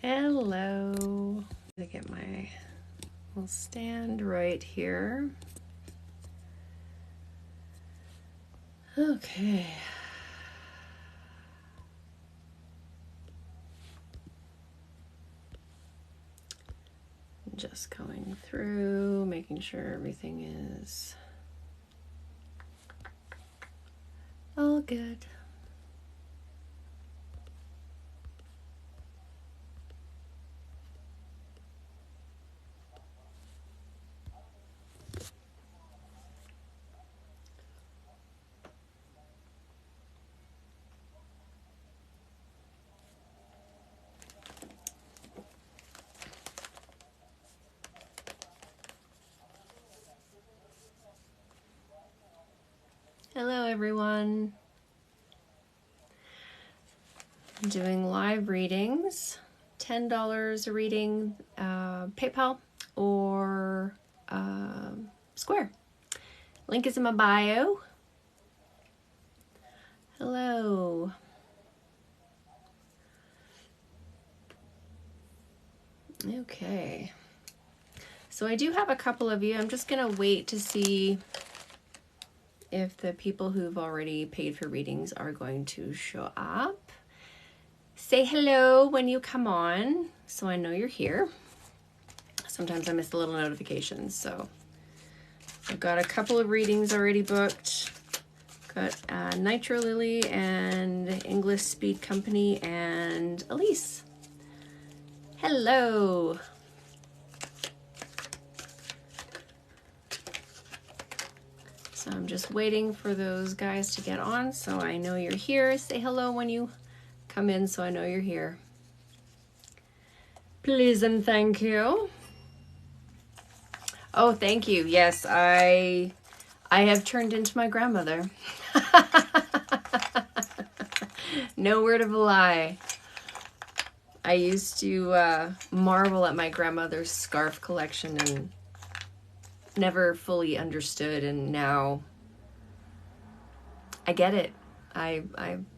Hello. I get my little stand right here. Okay. Just going through, making sure everything is all good. Hello everyone. I'm doing live readings, $10 a reading, PayPal or Square. Link is in my bio. Hello. Okay. So I do have a couple of you. I'm just gonna wait to see if the people who've already paid for readings are going to show up. Say hello when you come on so I know you're here. Sometimes I miss the little notifications, so I've got a couple of readings already booked. Got Nitro Lily and English Speed Company and Elise. Hello. So I'm just waiting for those guys to get on so I know you're here. Say hello when you come in so I know you're here. Please and thank you. Oh, thank you. Yes, I have turned into my grandmother. No word of a lie. I used to marvel at my grandmother's scarf collection and never fully understood, and now I get it. I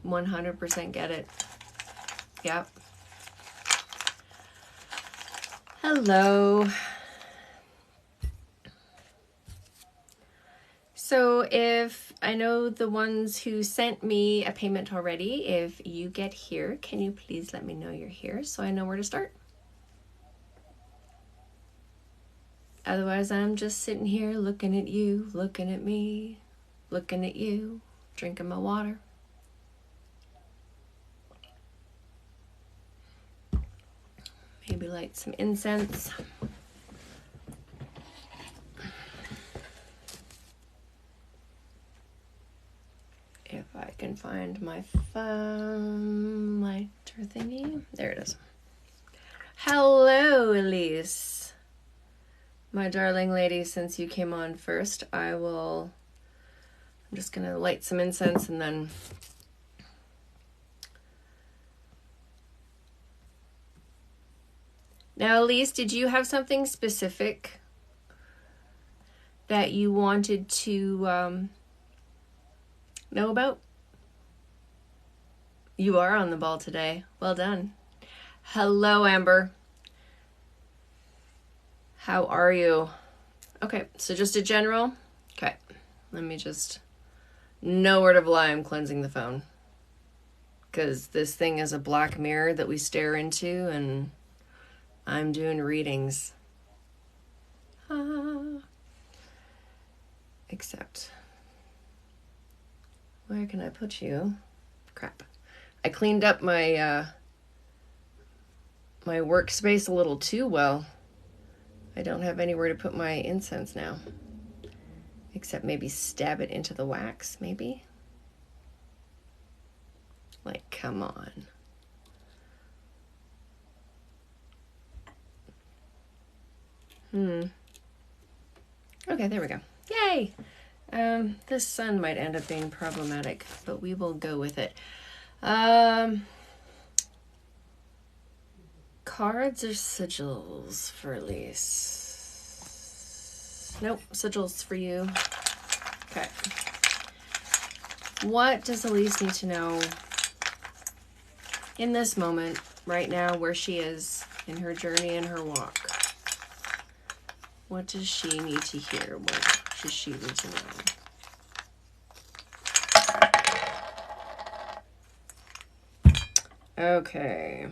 100% get it. Yep. Hello. So if I know the ones who sent me a payment already, if you get here, can you please let me know you're here so I know where to start? Otherwise, I'm just sitting here looking at you, looking at me, looking at you, drinking my water. Maybe light some incense. If I can find my phone lighter thingy. There it is. Hello, Elise. My darling lady, since you came on first, I'm just gonna light some incense and then now, Elise, did you have something specific that you wanted to know about? You are on the ball today. Well done. Hello, Amber. How are you? Okay, so just a general. Okay, let me just, no word of a lie, I'm cleansing the phone. Because this thing is a black mirror that we stare into, and I'm doing readings. Except, where can I put you? Crap. I cleaned up my my workspace a little too well. I don't have anywhere to put my incense now. Except maybe stab it into the wax, maybe? Like, come on. Okay, there we go. Yay! This sun might end up being problematic, but we will go with it. Cards or sigils for Elise? Nope, sigils for you. Okay. What does Elise need to know in this moment, right now, where she is in her journey and her walk. What does she need to hear? What does she need to know? Okay.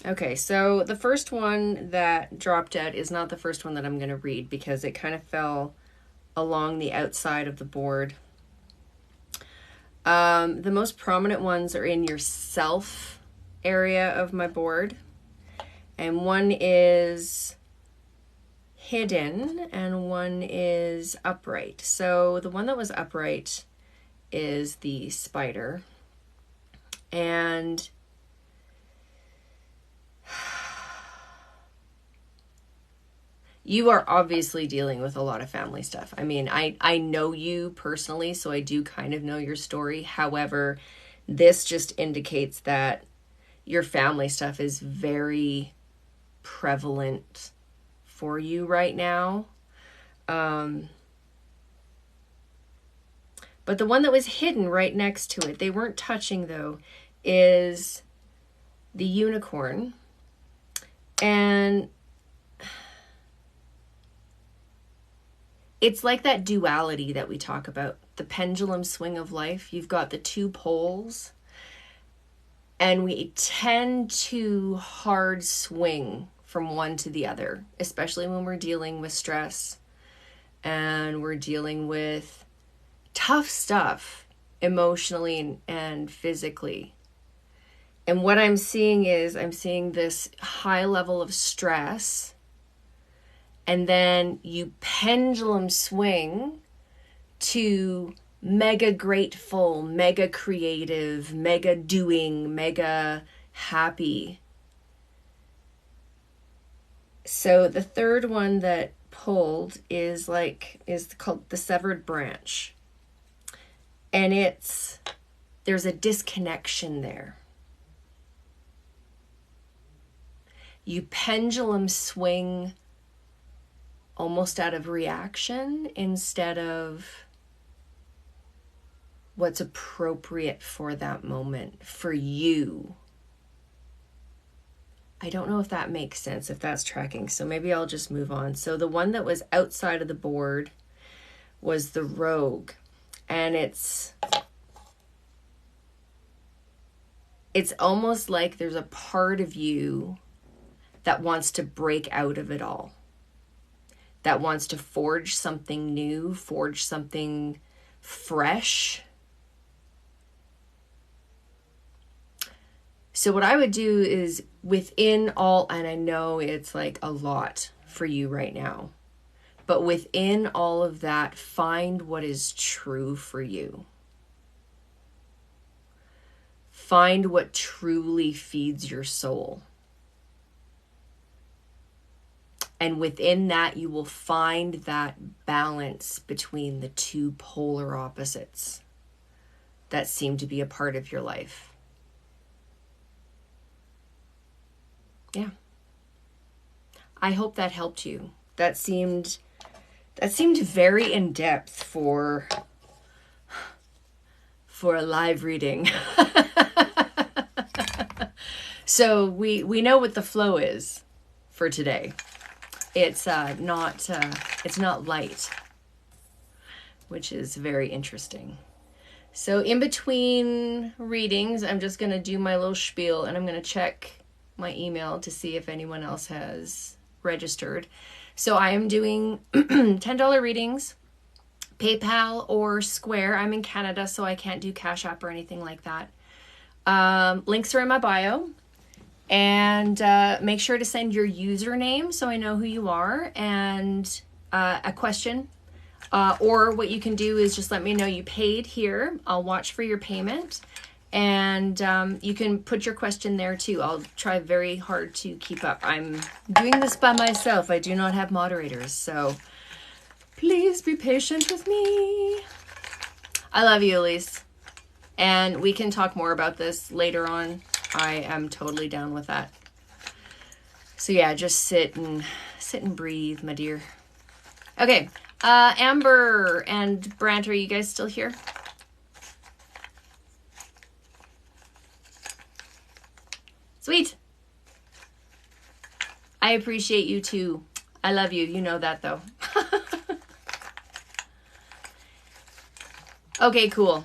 Okay, so the first one that dropped out is not the first one that I'm going to read because it kind of fell along the outside of the board. The most prominent ones are in your self area of my board. And one is hidden and one is upright. So the one that was upright is the spider. And you are obviously dealing with a lot of family stuff. I mean, I know you personally, so I do kind of know your story. However, this just indicates that your family stuff is very prevalent for you right now. But the one that was hidden right next to it, they weren't touching though, is the unicorn. And it's like that duality that we talk about, the pendulum swing of life. You've got the two poles, and we tend to hard swing from one to the other, especially when we're dealing with stress and we're dealing with tough stuff emotionally and physically. And what I'm seeing is I'm seeing this high level of stress, and then you pendulum swing to mega grateful, mega creative, mega doing, mega happy. So the third one that pulled is called the severed branch. And there's a disconnection there. You pendulum swing almost out of reaction instead of what's appropriate for that moment for you. I don't know if that makes sense, if that's tracking. So maybe I'll just move on. So the one that was outside of the board was the rogue. And it's almost like there's a part of you that wants to break out of it all. That wants to forge something new, forge something fresh. So what I would do is within all, and I know it's like a lot for you right now, but within all of that, find what is true for you. Find what truly feeds your soul. And within that, you will find that balance between the two polar opposites that seem to be a part of your life. Yeah. I hope that helped you. That seemed very in depth for a live reading. So we know what the flow is for today. It's not light, which is very interesting. So in between readings, I'm just going to do my little spiel, and I'm going to check my email to see if anyone else has registered. So I am doing $10 readings, PayPal or Square. I'm in Canada, so I can't do Cash App or anything like that. Links are in my bio. And make sure to send your username so I know who you are, and a question. Or what you can do is just let me know you paid here. I'll watch for your payment. And you can put your question there too. I'll try very hard to keep up. I'm doing this by myself. I do not have moderators. So please be patient with me. I love you, Elise. And we can talk more about this later on. I am totally down with that. So yeah, just sit and breathe, my dear. Okay, Amber and Brant, are you guys still here? Sweet. I appreciate you too. I love you. You know that though. Okay, cool.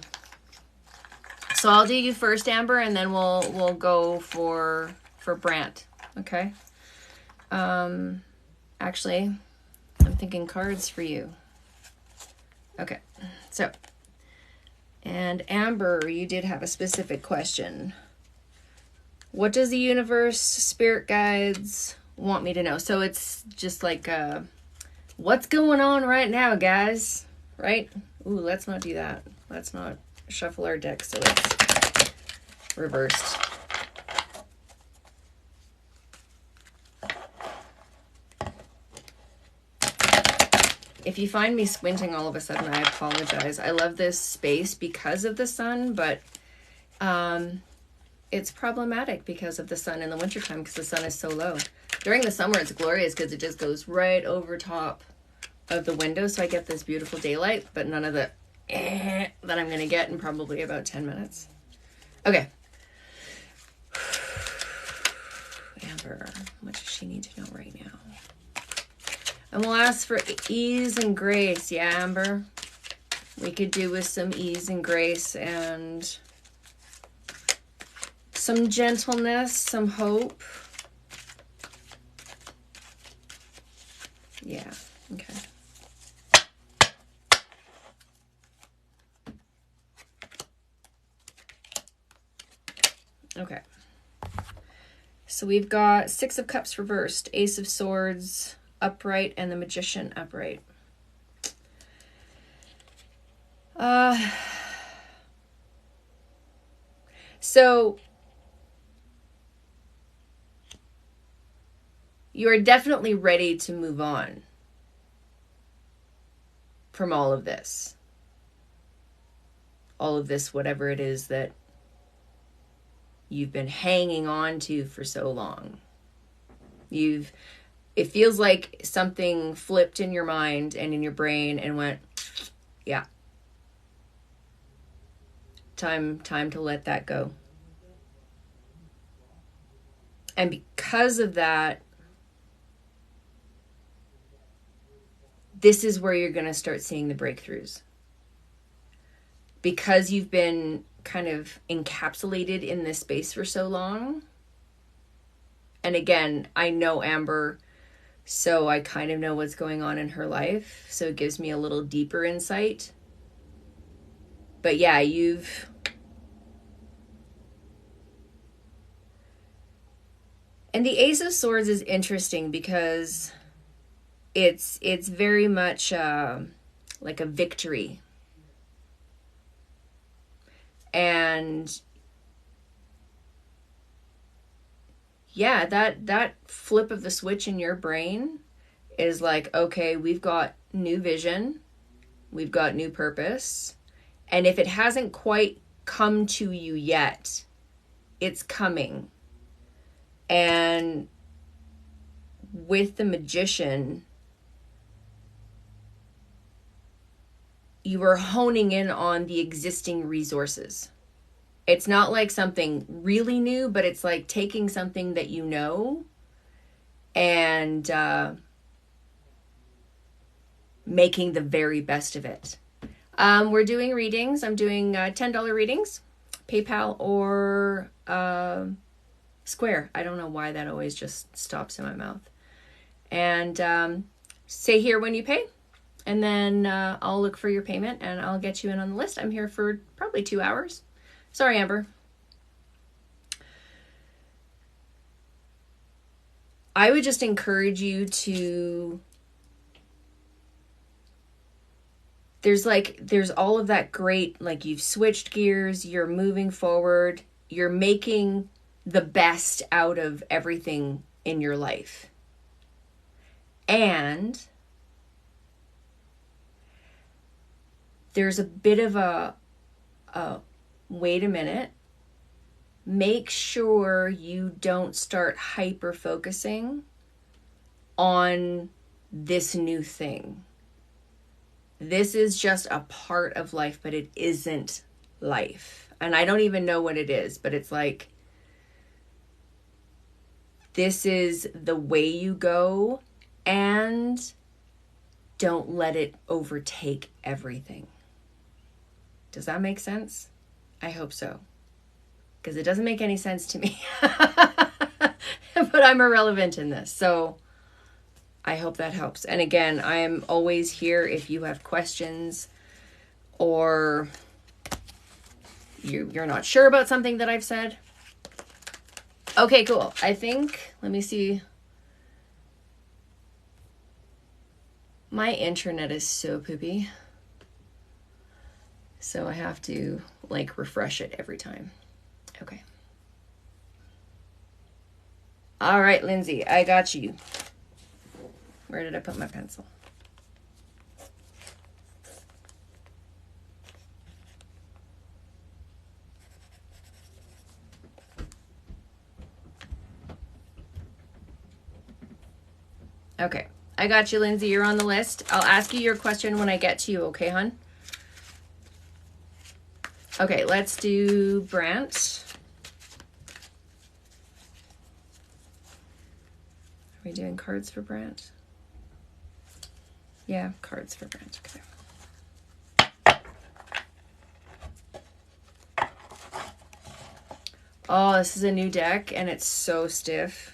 So I'll do you first, Amber, and then we'll go for Brant. Okay. Actually, I'm thinking cards for you. Okay. So, and Amber, you did have a specific question. What does the universe, spirit guides want me to know? So it's just like, what's going on right now, guys? Right? Ooh, let's not do that. Let's not shuffle our deck so it's reversed. If you find me squinting all of a sudden, I apologize. I love this space because of the sun, but it's problematic because of the sun in the wintertime because the sun is so low. During the summer, it's glorious because it just goes right over top of the window, so I get this beautiful daylight, but none of the that I'm going to get in probably about 10 minutes. Okay. Amber, what does she need to know right now? And we'll ask for ease and grace. Yeah, Amber? We could do with some ease and grace and some gentleness, some hope. Yeah, okay. Okay. So we've got Six of Cups reversed, Ace of Swords upright, and the Magician upright. So you are definitely ready to move on from all of this. All of this, whatever it is that you've been hanging on to for so long. It feels like something flipped in your mind and in your brain and went, yeah, time to let that go. And because of that, this is where you're going to start seeing the breakthroughs. Because you've been kind of encapsulated in this space for so long. And again, I know Amber, so I kind of know what's going on in her life. So it gives me a little deeper insight. But yeah, And the Ace of Swords is interesting because it's very much like a victory. And yeah, that flip of the switch in your brain is like, okay, we've got new vision, we've got new purpose, and if it hasn't quite come to you yet, it's coming. And with the Magician, you are honing in on the existing resources. It's not like something really new, but it's like taking something that you know and making the very best of it. We're doing readings. I'm doing $10 readings, PayPal or Square. I don't know why that always just stops in my mouth. And say here when you pay. And then I'll look for your payment and I'll get you in on the list. I'm here for probably 2 hours. Sorry, Amber. I would just encourage you to... There's all of that great, like you've switched gears, you're moving forward, you're making the best out of everything in your life. And there's a bit of a wait a minute, make sure you don't start hyper focusing on this new thing. This is just a part of life, but it isn't life. And I don't even know what it is, but it's like, this is the way you go, and don't let it overtake everything. Does that make sense? I hope so. Because it doesn't make any sense to me. But I'm irrelevant in this. So I hope that helps. And again, I'm always here if you have questions or you're not sure about something that I've said. Okay, cool. I think, let me see. My internet is so poopy. So I have to like refresh it every time. Okay. All right, Lindsay, I got you. Where did I put my pencil? Okay, I got you, Lindsay. You're on the list. I'll ask you your question when I get to you, okay, hon? Okay, let's do Brant. Are we doing cards for Brant? Yeah, cards for Brant. Okay. Oh, this is a new deck, and it's so stiff.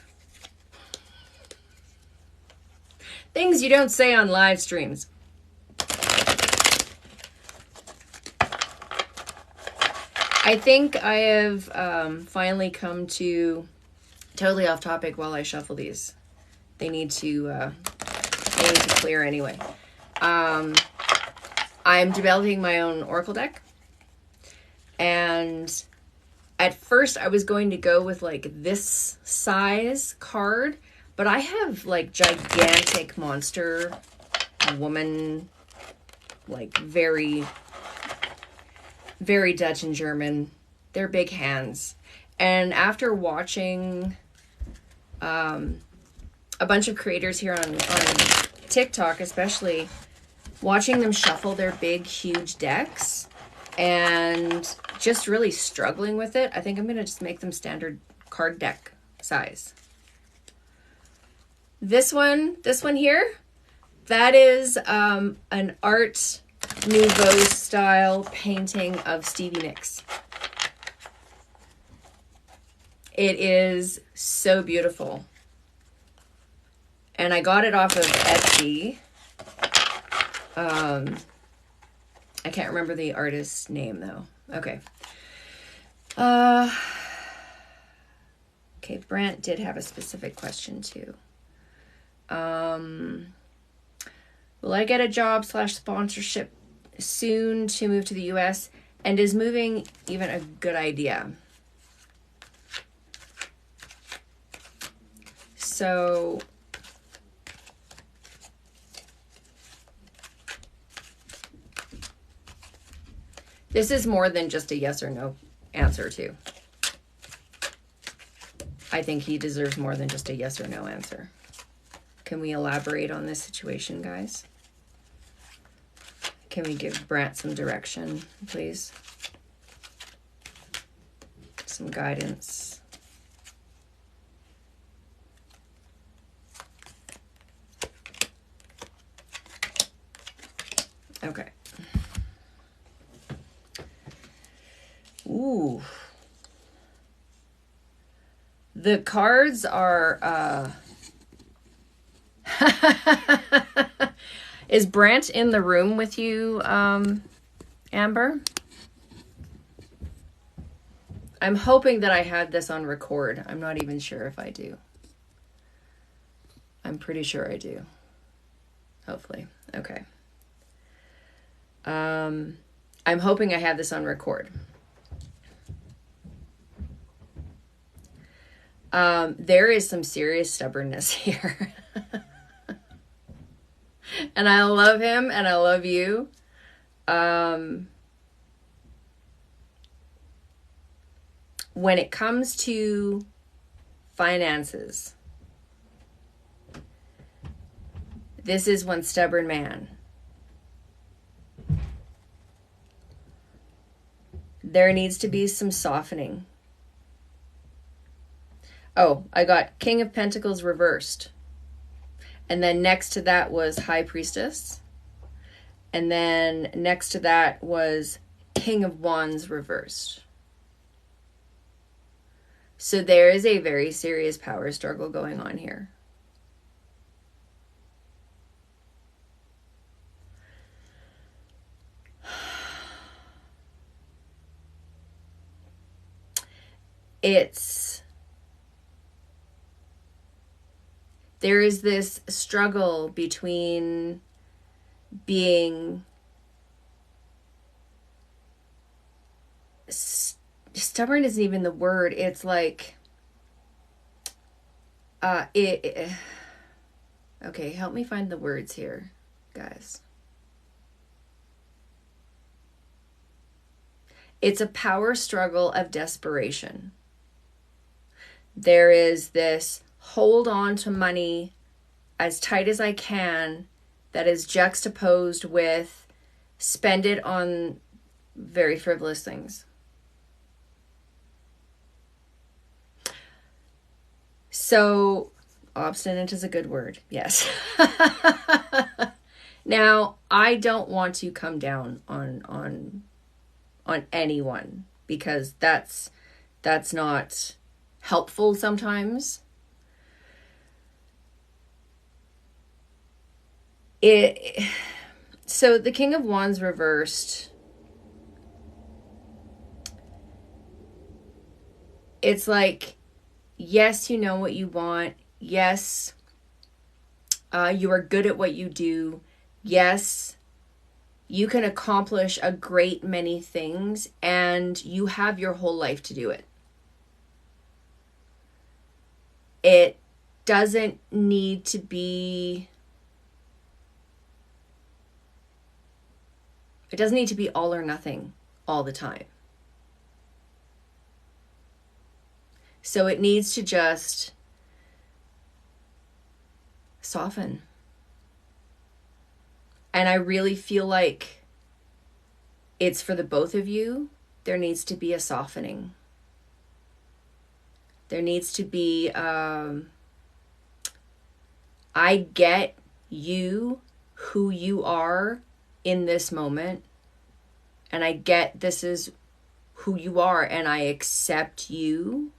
Things you don't say on live streams. I think I have finally come to, totally off topic while I shuffle these. They need to clear anyway. I'm developing my own Oracle deck. And at first I was going to go with like this size card, but I have like gigantic monster woman, like very, very Dutch and German. They're big hands. And after watching a bunch of creators here on TikTok, especially, watching them shuffle their big, huge decks and just really struggling with it, I think I'm going to just make them standard card deck size. This one here, that is an Art Nouveau style painting of Stevie Nicks. It is so beautiful. And I got it off of Etsy. I can't remember the artist's name though. Okay. Okay, Brant did have a specific question too. Will I get a job / sponsorship soon to move to the US? And is moving even a good idea? So this is more than just a yes or no answer too. I think he deserves more than just a yes or no answer. Can we elaborate on this situation, guys? Can we give Brant some direction, please? Some guidance. Okay. Ooh. The cards are, is Brant in the room with you, Amber? I'm hoping that I had this on record. I'm not even sure if I do. I'm pretty sure I do. Hopefully. Okay. I'm hoping I have this on record. There is some serious stubbornness here. And I love him and I love you. when it comes to finances, this is one stubborn man. There needs to be some softening. Oh, I got King of Pentacles reversed. And then next to that was High Priestess. And then next to that was King of Wands reversed. So there is a very serious power struggle going on here. There is this struggle between being stubborn isn't even the word. It's like, okay, help me find the words here, guys. It's a power struggle of desperation. There is this hold on to money as tight as I can that is juxtaposed with spend it on very frivolous things. So obstinate is a good word. Yes. Now, I don't want to come down on anyone, because that's not helpful sometimes. So the King of Wands reversed, it's like, yes, you know what you want. Yes, you are good at what you do. Yes, you can accomplish a great many things, and you have your whole life to do it. It doesn't need to be all or nothing all the time. So it needs to just soften. And I really feel like it's for the both of you. There needs to be a softening. There needs to be, I get you, who you are in this moment. And I get this is who you are, and I accept you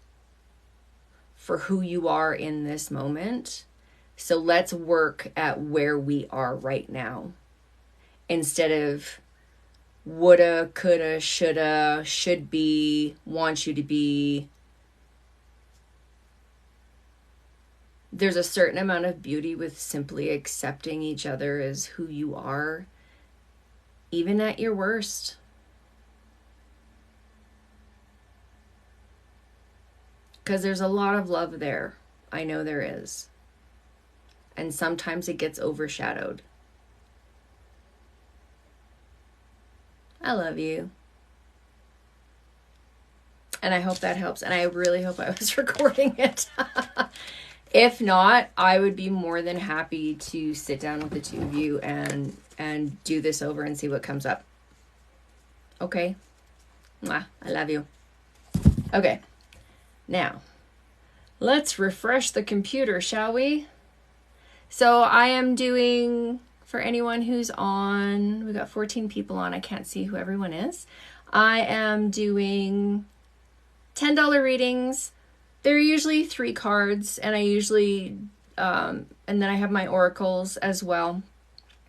for who you are in this moment. So let's work at where we are right now, instead of woulda, coulda, shoulda, should be, want you to be. There's a certain amount of beauty with simply accepting each other as who you are, even at your worst. Because there's a lot of love there. I know there is. And sometimes it gets overshadowed. I love you. And I hope that helps. And I really hope I was recording it. If not, I would be more than happy to sit down with the two of you and do this over and see what comes up. Okay? Mwah, I love you. Okay. Now, let's refresh the computer, shall we? So I am doing, for anyone who's on, we got 14 people on. I can't see who everyone is. I am doing $10 readings. They're usually 3 cards, and I usually, and then I have my oracles as well.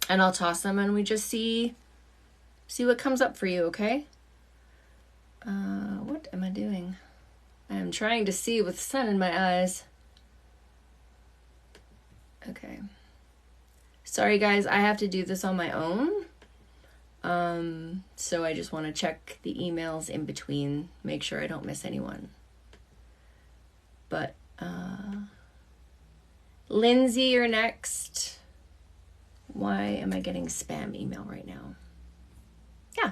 And I'll toss them, and we just see what comes up for you, okay? What am I doing? I am trying to see with the sun in my eyes. Okay. Sorry, guys. I have to do this on my own. So I just want to check the emails in between. Make sure I don't miss anyone. But, Lindsay, you're next. Why am I getting spam email right now? Yeah.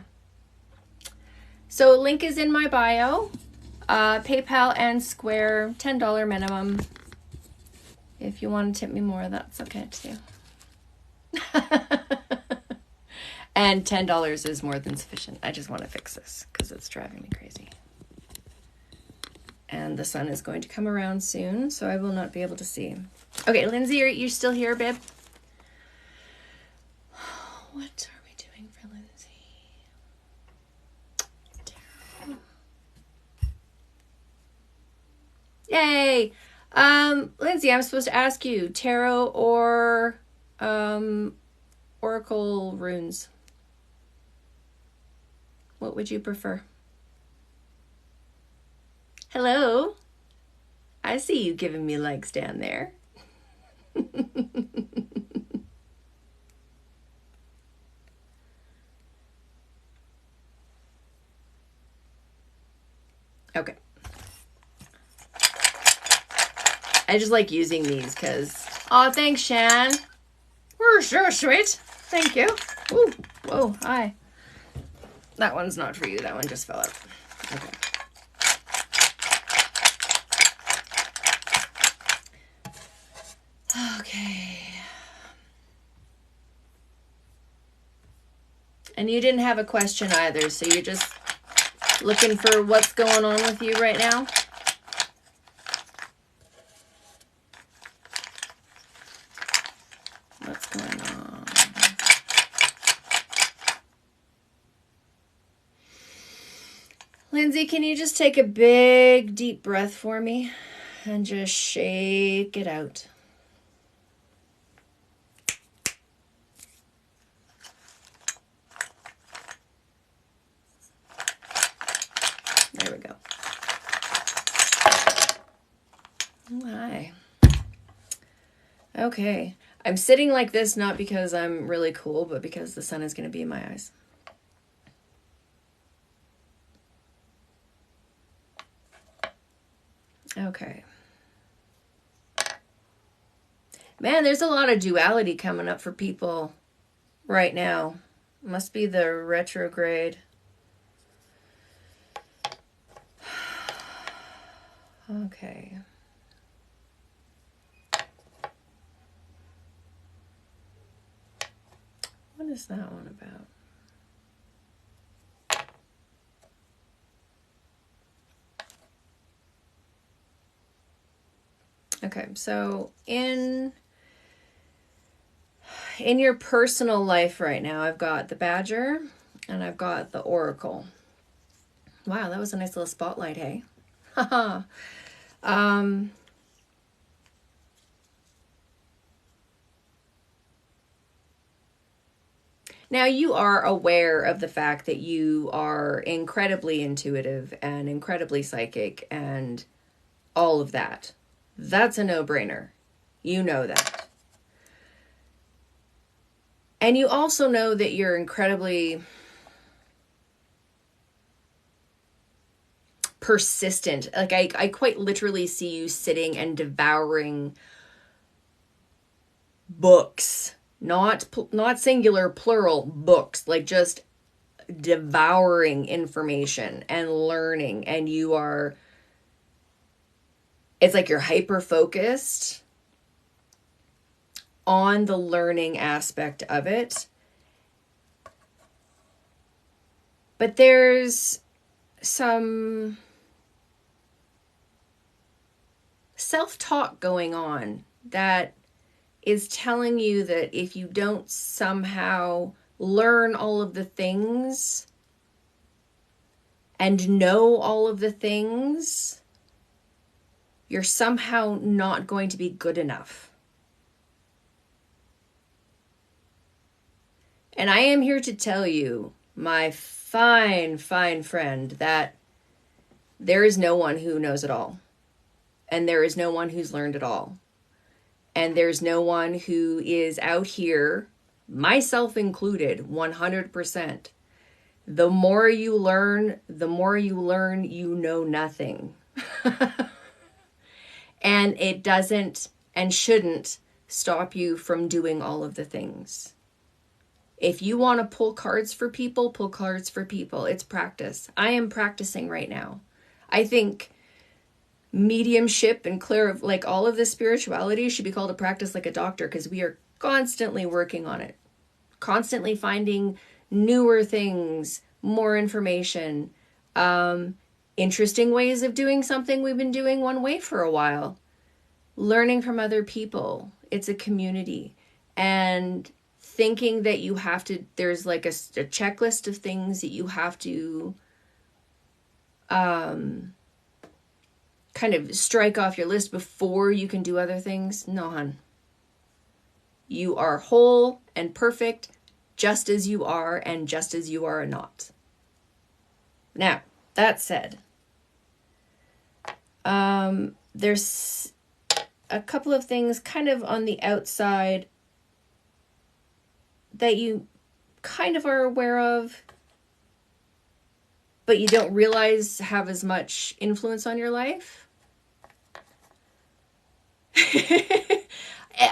So link is in my bio. PayPal and Square, $10 minimum. If you want to tip me more, that's okay too. And $10 is more than sufficient. I just want to fix this because it's driving me crazy. And the sun is going to come around soon, so I will not be able to see. Okay, Lindsay, are you still here, babe? What are we doing for Lindsay? Yay! Lindsay, I'm supposed to ask you, tarot or oracle runes? What would you prefer? Hello? I see you giving me likes down there. Okay. I just like using these because... Oh, thanks, Shan. We're so sweet. Thank you. Ooh. Whoa, hi. That one's not for you. That one just fell out. Okay. Okay. And you didn't have a question either, so you're just looking for what's going on with you right now? What's going on? Lindsay, can you just take a big, deep breath for me and just shake it out? There we go. Oh, hi. Okay. I'm sitting like this not because I'm really cool, but because the sun is going to be in my eyes. Okay. Man, there's a lot of duality coming up for people right now. Must be the retrograde. Okay. What is that one about? Okay, so in your personal life right now, I've got the Badger and I've got the Oracle. Wow, that was a nice little spotlight, hey? Haha. Now you are aware of the fact that you are incredibly intuitive and incredibly psychic and all of that. That's a no-brainer. You know that. And you also know that you're incredibly persistent. Like I quite literally see you sitting and devouring books, not singular, plural books, like just devouring information and learning. And you are, it's like you're hyper focused on the learning aspect of it. But there's some self-talk going on that is telling you that if you don't somehow learn all of the things and know all of the things, you're somehow not going to be good enough. And I am here to tell you, my fine, fine friend, that there is no one who knows it all. And there is no one who's learned it all. And there's no one who is out here, myself included, 100%. The more you learn, you know nothing. And it doesn't and shouldn't stop you from doing all of the things. If you want to pull cards for people, pull cards for people. It's practice. I am practicing right now. I think mediumship and like all of this spirituality should be called a practice like a doctor, because we are constantly working on it, constantly finding newer things, more information, interesting ways of doing something we've been doing one way for a while, learning from other people. It's a community. And thinking that you have to, there's like a checklist of things that you have to kind of strike off your list before you can do other things. No, hun. You are whole and perfect just as you are, and just as you are not. Now, that said, there's a couple of things kind of on the outside that you kind of are aware of, but you don't realize have as much influence on your life.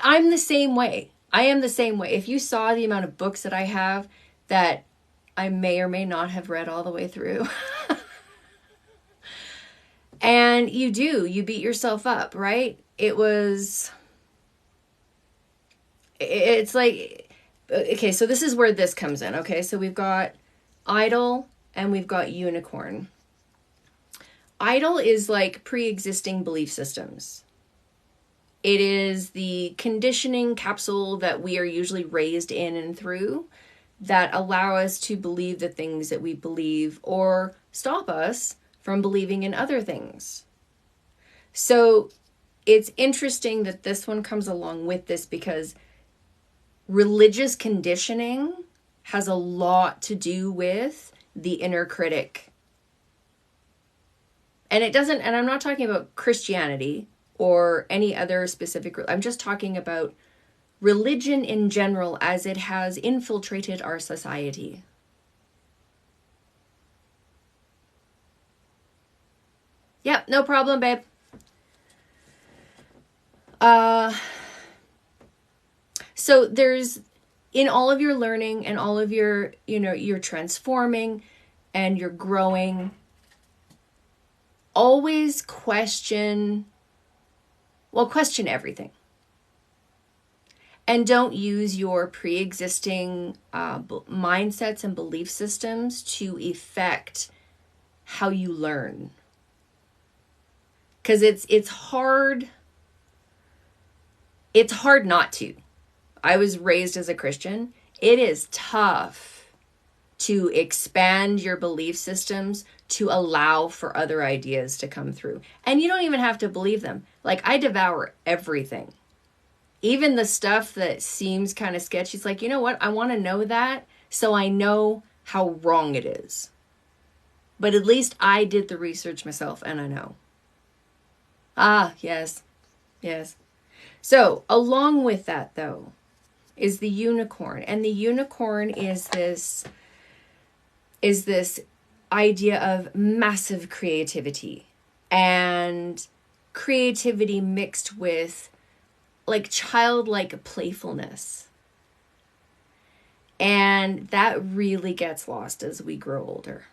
I'm the same way. I am the same way. If you saw the amount of books that I have that I may or may not have read all the way through. And you beat yourself up, right? It's like, okay, so this is where this comes in, okay? So we've got idol and we've got unicorn. Idol is like pre-existing belief systems. It is the conditioning capsule that we are usually raised in and through that allow us to believe the things that we believe or stop us from believing in other things. So it's interesting that this one comes along with this, because religious conditioning has a lot to do with the inner critic. And it doesn't, and I'm not talking about Christianity or any other specific, I'm just talking about religion in general as it has infiltrated our society. Yep, no problem, babe. So there's, in all of your learning and all of your, you're transforming and you're growing, always question everything. And don't use your pre-existing mindsets and belief systems to affect how you learn. Because it's hard. It's hard not to. I was raised as a Christian. It is tough to expand your belief systems to allow for other ideas to come through. And you don't even have to believe them. Like, I devour everything. Even the stuff that seems kind of sketchy. It's like, you know what? I want to know that so I know how wrong it is. But at least I did the research myself and I know. Ah, yes. Yes. So, along with that, though, is the unicorn. And the unicorn is this idea of massive creativity. And creativity mixed with like childlike playfulness. And that really gets lost as we grow older.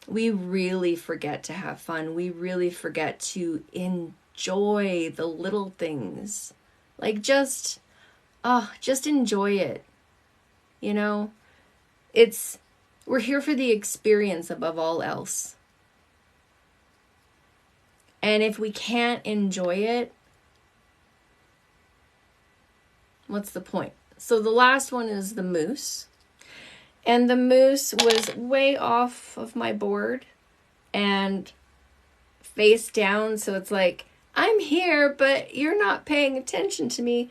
We really forget to have fun. We really forget to enjoy the little things. Like just enjoy it. We're here for the experience above all else. And if we can't enjoy it, what's the point? So the last one is the moose. And the moose was way off of my board and face down. So it's like, I'm here, but you're not paying attention to me.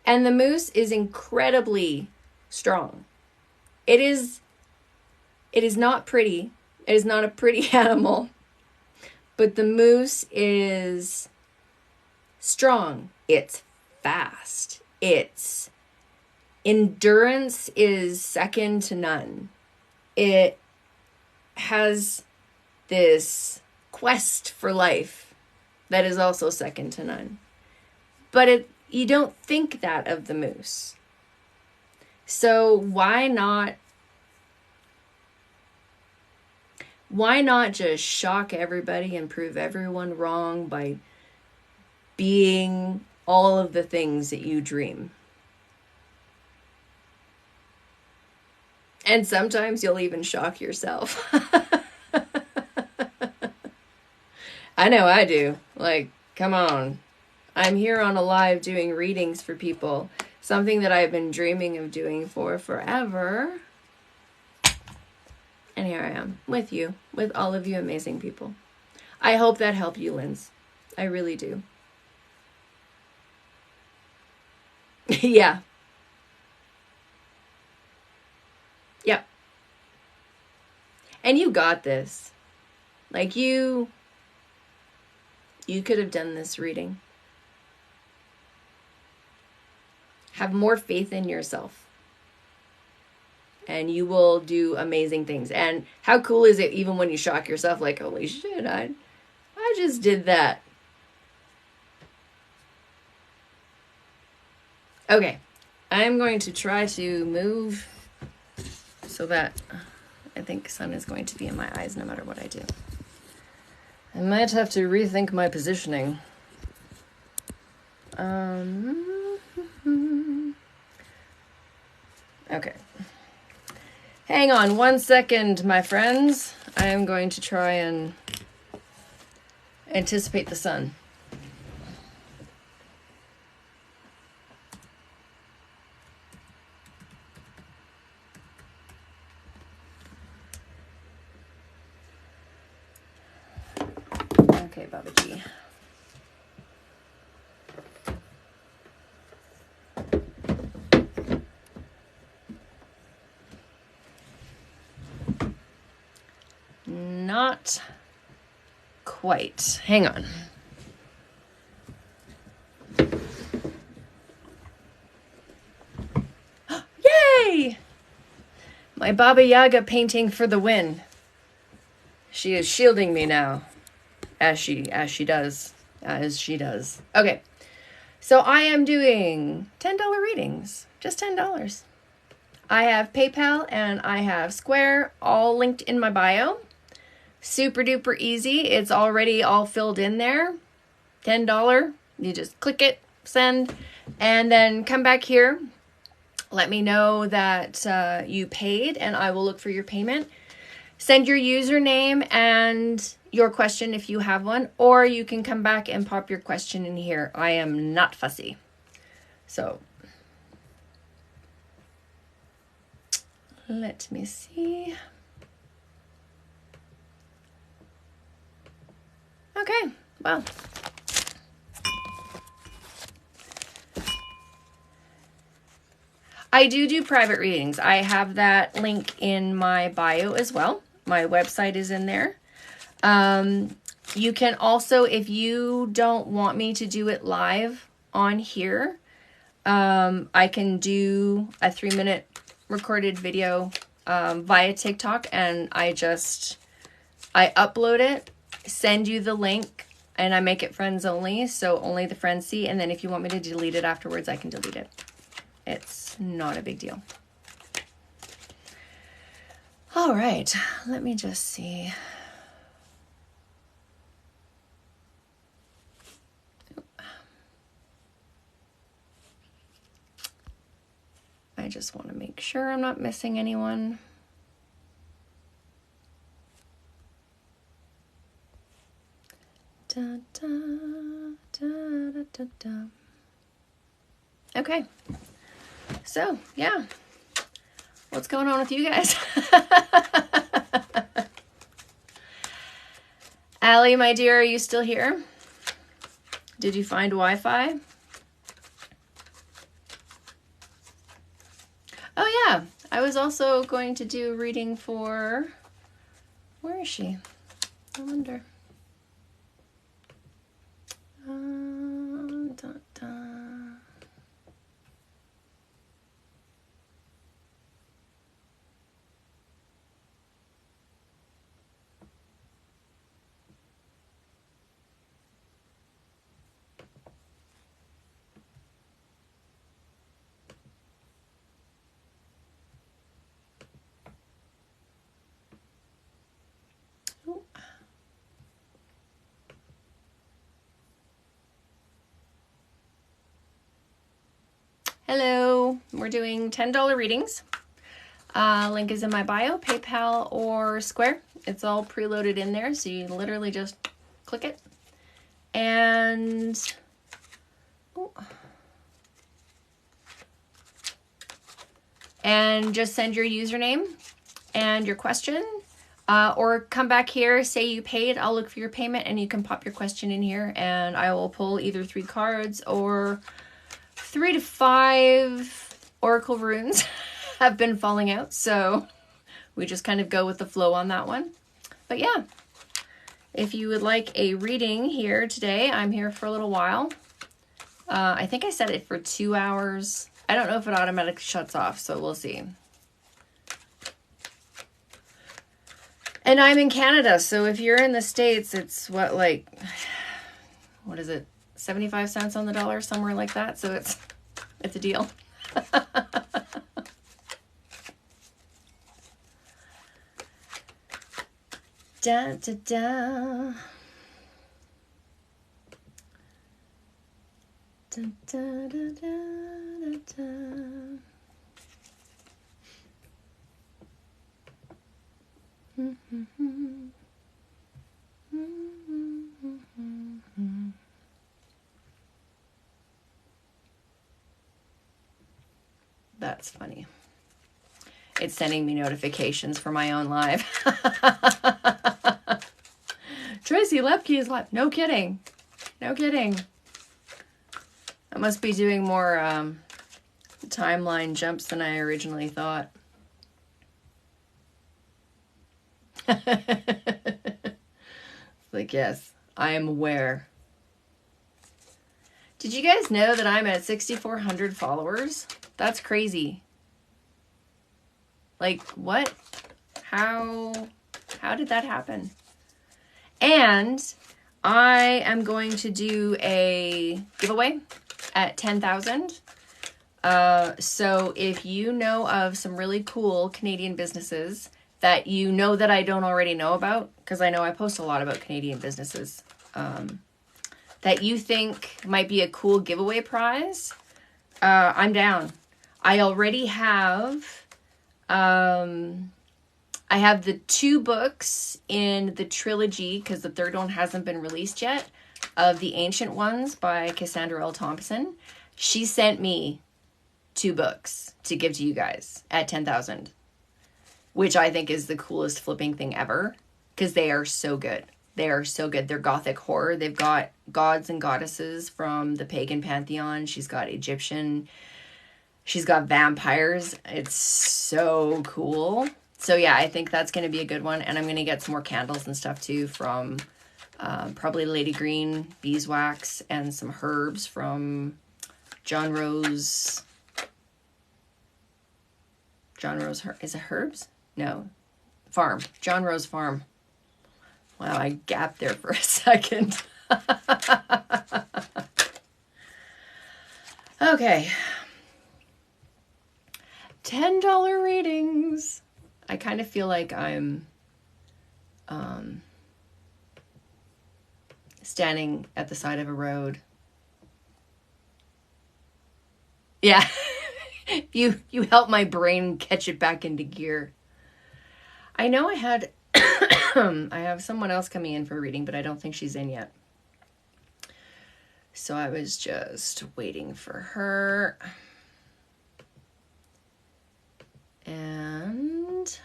And the moose is incredibly strong. It is not pretty. It is not a pretty animal. But the moose is strong. It's fast. Its endurance is second to none. It has this quest for life that is also second to none. But you don't think that of the moose. So why not Why not just shock everybody and prove everyone wrong by being all of the things that you dream? And sometimes you'll even shock yourself. I know I do. Like, come on. I'm here on a live doing readings for people. Something that I've been dreaming of doing for forever. And here I am with you, with all of you amazing people. I hope that helped you, Linz. I really do. Yeah. Yep. And you got this. Like you could have done this reading. Have more faith in yourself. And you will do amazing things. And how cool is it even when you shock yourself, like, holy shit, I just did that. Okay. I'm going to try to move so that I think sun is going to be in my eyes no matter what I do. I might have to rethink my positioning. Okay. Hang on 1 second, my friends. I am going to try and anticipate the sun. Okay, Baba G. Not quite. Hang on. Yay! My Baba Yaga painting for the win. She is shielding me now. As she does. Okay. So I am doing $10 readings. Just $10. I have PayPal and I have Square all linked in my bio. Super duper easy. It's already all filled in there. $10. You just click it, send, and then come back here. Let me know that you paid and I will look for your payment. Send your username and your question if you have one, or you can come back and pop your question in here. I am not fussy. So let me see. Okay, well. I do private readings. I have that link in my bio as well. My website is in there. You can also, if you don't want me to do it live on here, I can do a 3-minute recorded video via TikTok, and I upload it, send you the link, and I make it friends only, so only the friends see, and then if you want me to delete it afterwards, I can delete it. It's not a big deal. All right, let me just see. I just want to make sure I'm not missing anyone. Da, da, da, da, da, da. Okay. So, yeah. What's going on with you guys? Allie, my dear, are you still here? Did you find Wi-Fi? Oh, yeah. I was also going to do a reading for... Where is she? I wonder. Da, da. So we're doing $10 readings. Link is in my bio, PayPal or Square. It's all preloaded in there, so you literally just click it. And just send your username and your question. Or come back here, say you paid, I'll look for your payment, and you can pop your question in here, and I will pull either 3 cards or 3 to 5 oracle runes have been falling out, so we just kind of go with the flow on that one. But yeah, if you would like a reading here today, I'm here for a little while. I think I set it for 2 hours. I don't know if it automatically shuts off, so we'll see. And I'm in Canada, so if you're in the States, it's what, like, what is it? 75 cents on the dollar, somewhere like that. So it's a deal. Da, da, da. Da, da, da, da, da. That's funny. It's sending me notifications for my own live. Tracy Lepke is live. No kidding. No kidding. I must be doing more timeline jumps than I originally thought. Like, yes, I am aware. Did you guys know that I'm at 6,400 followers? That's crazy. Like, what? How did that happen? And I am going to do a giveaway at 10,000. So if you know of some really cool Canadian businesses that you know that I don't already know about, because I know I post a lot about Canadian businesses, that you think might be a cool giveaway prize, I'm down. I already have, I have the 2 books in the trilogy, because the 3rd one hasn't been released yet, of The Ancient Ones by Cassandra L. Thompson. She sent me 2 books to give to you guys at 10,000. Which I think is the coolest flipping thing ever, because they are so good. They are so good. They're gothic horror. They've got gods and goddesses from the pagan pantheon. She's got Egyptian. She's got vampires. It's so cool. So yeah, I think that's going to be a good one. And I'm going to get some more candles and stuff too from probably Lady Green beeswax and some herbs from John Rose. Is it herbs? No. Farm. John Rose Farm. Wow, I gapped there for a second. Okay. $10 readings. I kind of feel like I'm standing at the side of a road. Yeah. You help my brain catch it back into gear. I know I had I have someone else coming in for a reading, but I don't think she's in yet. So I was just waiting for her. And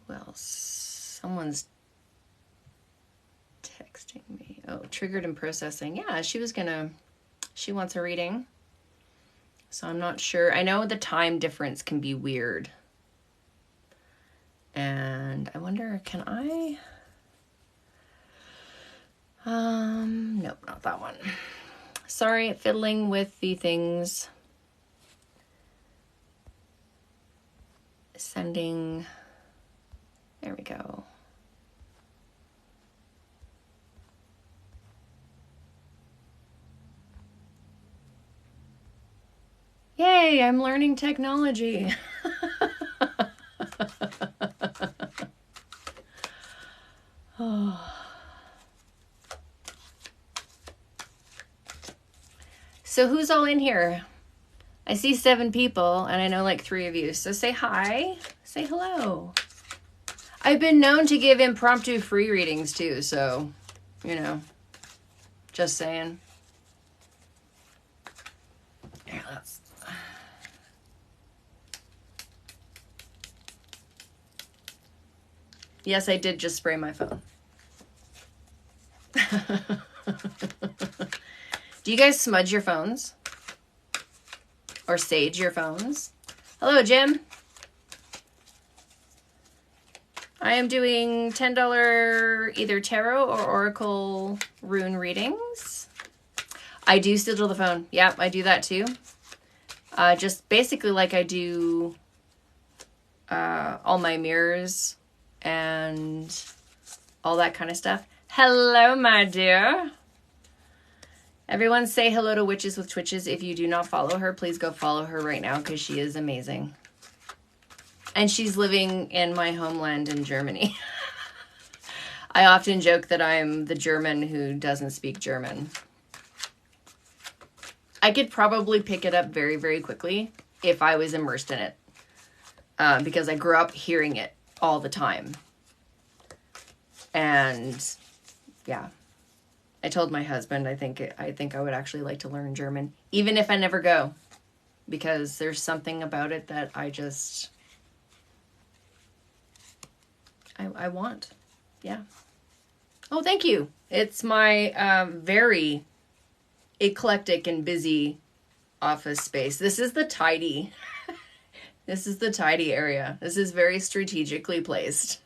well, someone's texting me. Oh, triggered and processing. Yeah, she wants a reading. So I'm not sure. I know the time difference can be weird. And I wonder, can I? Nope, not that one. Sorry, fiddling with the things. Sending. There we go. Yay, I'm learning technology. Oh. So who's all in here? I see 7 people, and I know like 3 of you. So say hi. Say hello. I've been known to give impromptu free readings too, so, you know, just saying. Here, let's... Yes, I did just spray my phone. Do you guys smudge your phones? Or sage your phones? Hello, Jim. I am doing $10 either tarot or oracle rune readings. I do sigil the phone. Yeah, I do that too. Just basically like I do all my mirrors and all that kind of stuff. Hello, my dear. Everyone say hello to Witches with Twitches. If you do not follow her, please go follow her right now because she is amazing. And she's living in my homeland in Germany. I often joke that I'm the German who doesn't speak German. I could probably pick it up very, very quickly if I was immersed in it. Because I grew up hearing it all the time. And yeah. I told my husband I think I would actually like to learn German, even if I never go, because there's something about it that I just I want. Yeah. Oh, thank you. It's my very eclectic and busy office space. This is the tidy. This is the tidy area. This is very strategically placed,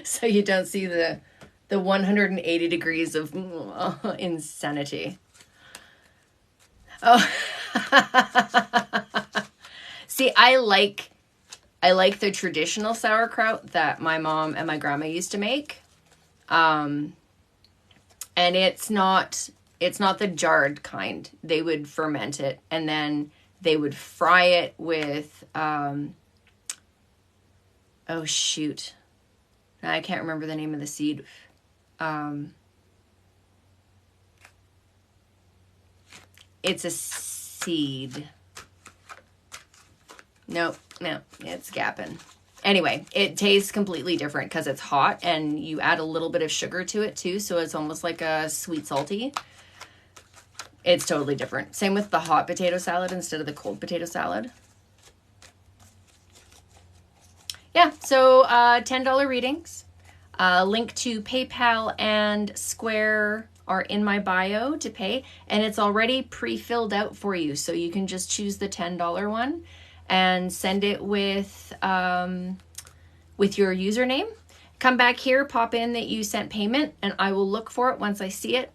so you don't see the 180 degrees of insanity. Oh, see, I like the traditional sauerkraut that my mom and my grandma used to make, and it's not the jarred kind. They would ferment it and then they would fry it with oh shoot, I can't remember the name of the seed. It's a seed. No, it's gapping. Anyway, it tastes completely different because it's hot and you add a little bit of sugar to it too, so it's almost like a sweet salty. It's totally different. Same with the hot potato salad instead of the cold potato salad. Yeah, so $10 readings. Link to PayPal and Square are in my bio to pay, and it's already pre-filled out for you, so you can just choose the $10 one and send it with your username. Come back here, pop in that you sent payment, and I will look for it once I see it.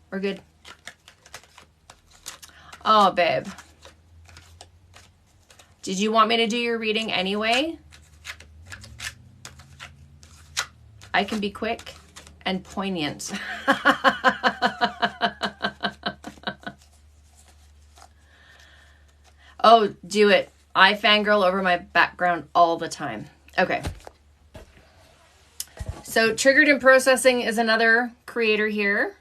We're good. Oh, babe. Did you want me to do your reading anyway? I can be quick and poignant. Oh, do it. I fangirl over my background all the time. Okay. So Triggered in Processing is another creator here.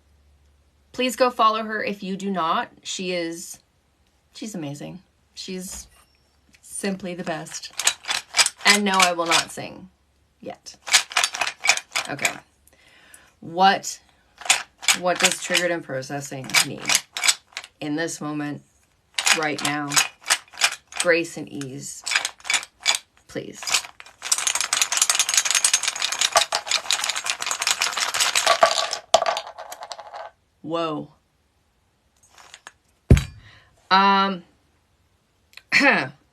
Please go follow her if you do not. She's amazing. She's simply the best. And no, I will not sing yet. Okay. What does Triggered in Processing need in this moment, right now? Grace and ease, please. Whoa.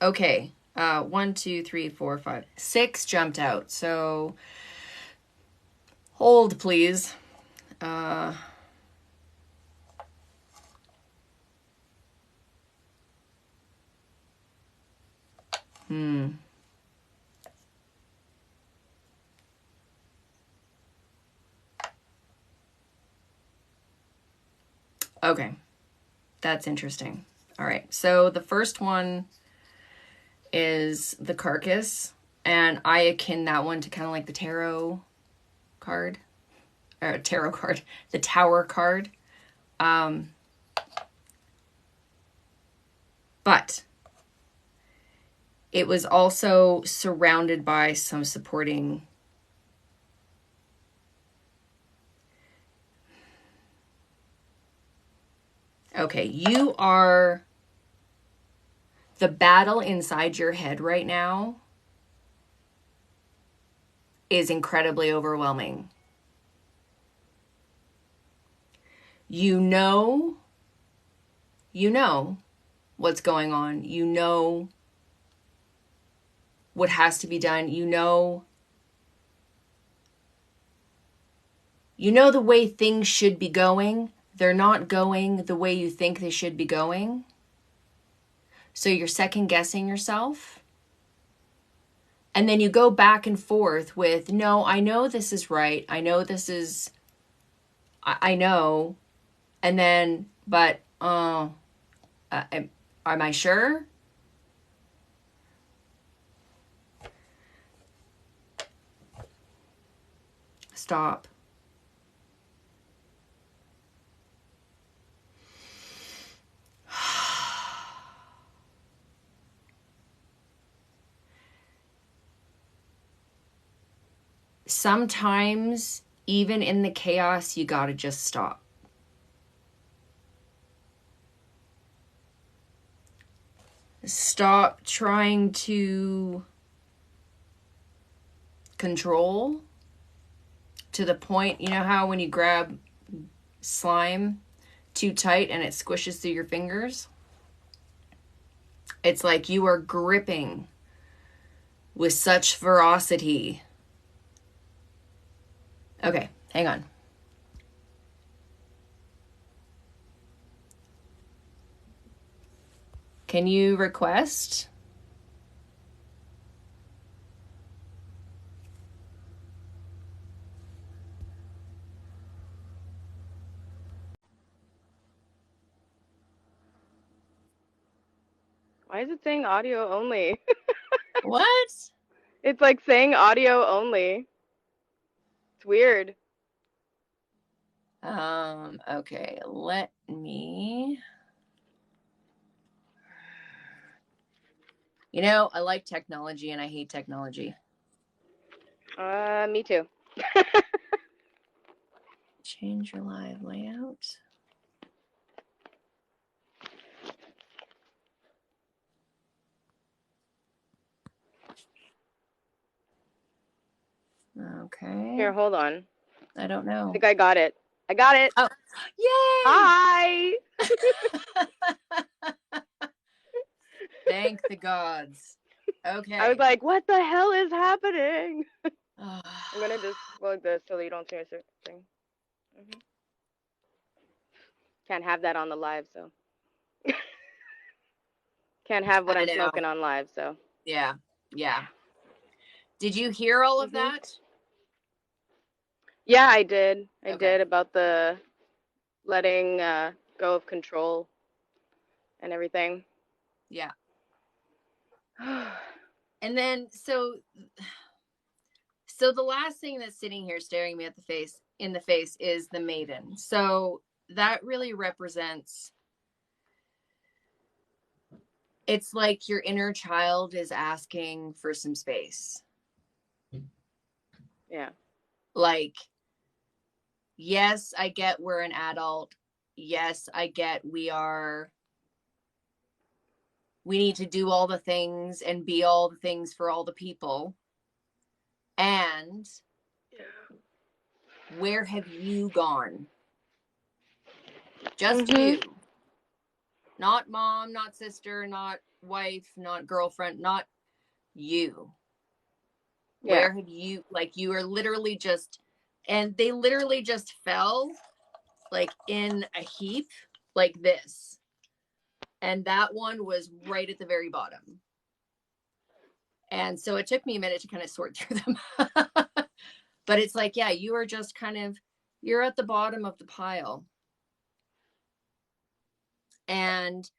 Okay. 1, 2, 3, 4, 5, 6 jumped out. So hold, please. Okay. That's interesting. All right. So the first one is the Carcass, and I akin that one to kind of like the tarot card, or the Tower card. But it was also surrounded by some supporting. Okay, you are the battle inside your head right now is incredibly overwhelming. You know what's going on. You know what has to be done. You know the way things should be going. They're not going the way you think they should be going. So you're second guessing yourself. And then you go back and forth with, no, I know this is right. I know this is, I know. And then, but, am I sure? Stop. Sometimes, even in the chaos, you gotta just stop. Stop trying to control to the point, you know how when you grab slime too tight and it squishes through your fingers? It's like you are gripping with such ferocity. Okay, hang on. Can you request? Why is it saying audio only? What? It's like saying audio only. It's weird. Okay, let me. You know, I like technology and I hate technology. Me too. Change your live layout. Okay. Here, hold on. I don't know. I think I got it. I got it. Oh, yay! Hi! Thank the gods. Okay. I was like, what the hell is happening? Oh. I'm gonna just plug this so that you don't see a certain thing. Can't have that on the live, so. Can't have what I'm smoking on live, so. Yeah. Did you hear all of that? Yeah, I did. I Okay. did about the letting go of control and everything. Yeah. And then so the last thing that's sitting here staring me in the face is the maiden. So that really represents, it's like your inner child is asking for some space. Yeah. Like, yes, I get we're an adult. Yes, I get we need to do all the things and be all the things for all the people. And where have you gone? Just you. Not mom, not sister, not wife, not girlfriend, not you. Yeah. Where have you, like, you are literally just, and they literally just fell like in a heap like this. And that one was right at the very bottom. And so it took me a minute to kind of sort through them. But it's like, yeah, you are just kind of, you're at the bottom of the pile. And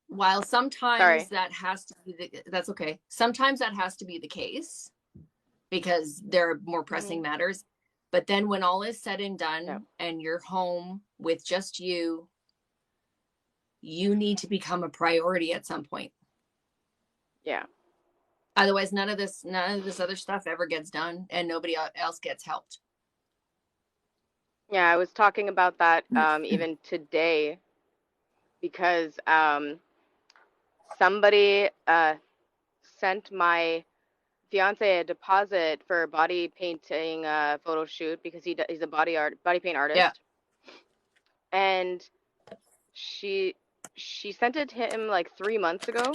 while sometimes that has to be that's okay. Sometimes that has to be the case because there are more pressing matters. But then when all is said and done and you're home with just you, you need to become a priority at some point. Yeah. Otherwise, none of this other stuff ever gets done, and nobody else gets helped. Yeah, I was talking about that even today because somebody sent my fiance a deposit for a body painting photo shoot because he's a body paint Yeah. artist, and she sent it to him like 3 months ago,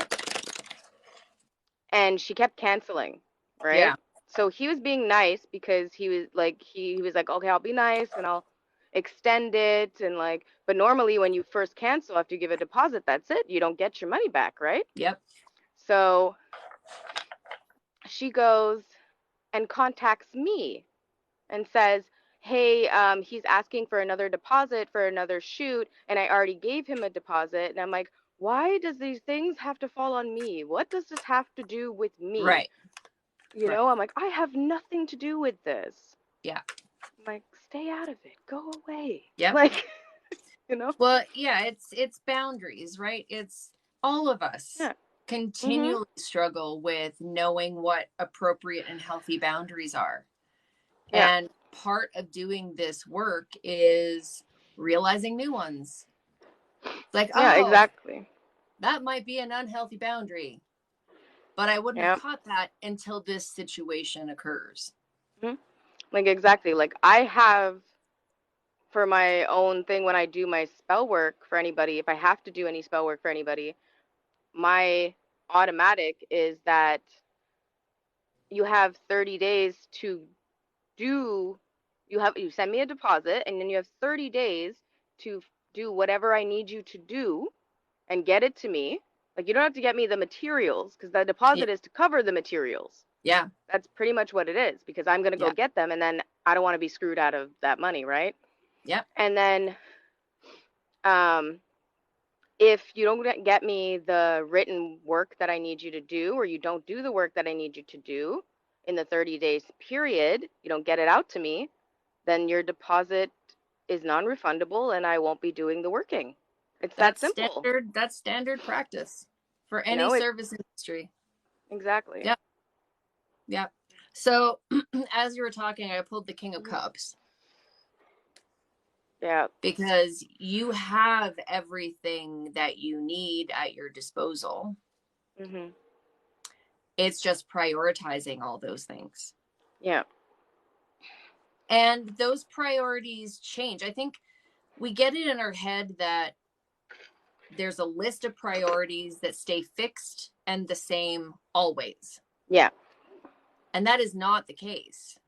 and she kept canceling, Yeah. right? So he was being nice because he was like, okay, I'll be nice and I'll extend it, and like, but normally when you first cancel after you give a deposit, that's it. You don't get your money back, right? Yep. So she goes and contacts me and says, hey, he's asking for another deposit for another shoot, and I already gave him a deposit. And I'm like, why does these things have to fall on me? What does this have to do with me? Right. You Right. know, I'm like, I have nothing to do with this. Yeah. I'm like, stay out of it. Go away. Yep. Like, you know? Well, yeah, it's boundaries, right? It's all of us Yeah. continually struggle with knowing what appropriate and healthy boundaries are. Yeah. And part of doing this work is realizing new ones. It's like, Yeah, oh, exactly. that might be an unhealthy boundary, but I wouldn't have Yeah. caught that until this situation occurs. hmm Like, exactly. Like, I have for my own thing when I do my spell work for anybody, if I have to do any spell work for anybody, my automatic is that you have 30 days to do you send me a deposit, and then you have 30 days to do whatever I need you to do and get it to me. Like, you don't have to get me the materials because the deposit is to cover the materials. Yeah. That's pretty much what it is, because I'm going to go Yeah. get them, and then I don't want to be screwed out of that money, right? Yep. And then um if you don't get me the written work that I need you to do, or you don't do the work that I need you to do in the 30 days period, you don't get it out to me, then your deposit is non-refundable and I won't be doing the working. It's that simple. That's standard practice for You any know, it service industry. exactly. Yep. Yep. So as you were talking, I pulled the King of Cups Yeah. because you have everything that you need at your disposal. Mhm. It's just prioritizing all those things. Yeah. And those priorities change. I think we get it in our head that there's a list of priorities that stay fixed and the same always. Yeah. And that is not the case.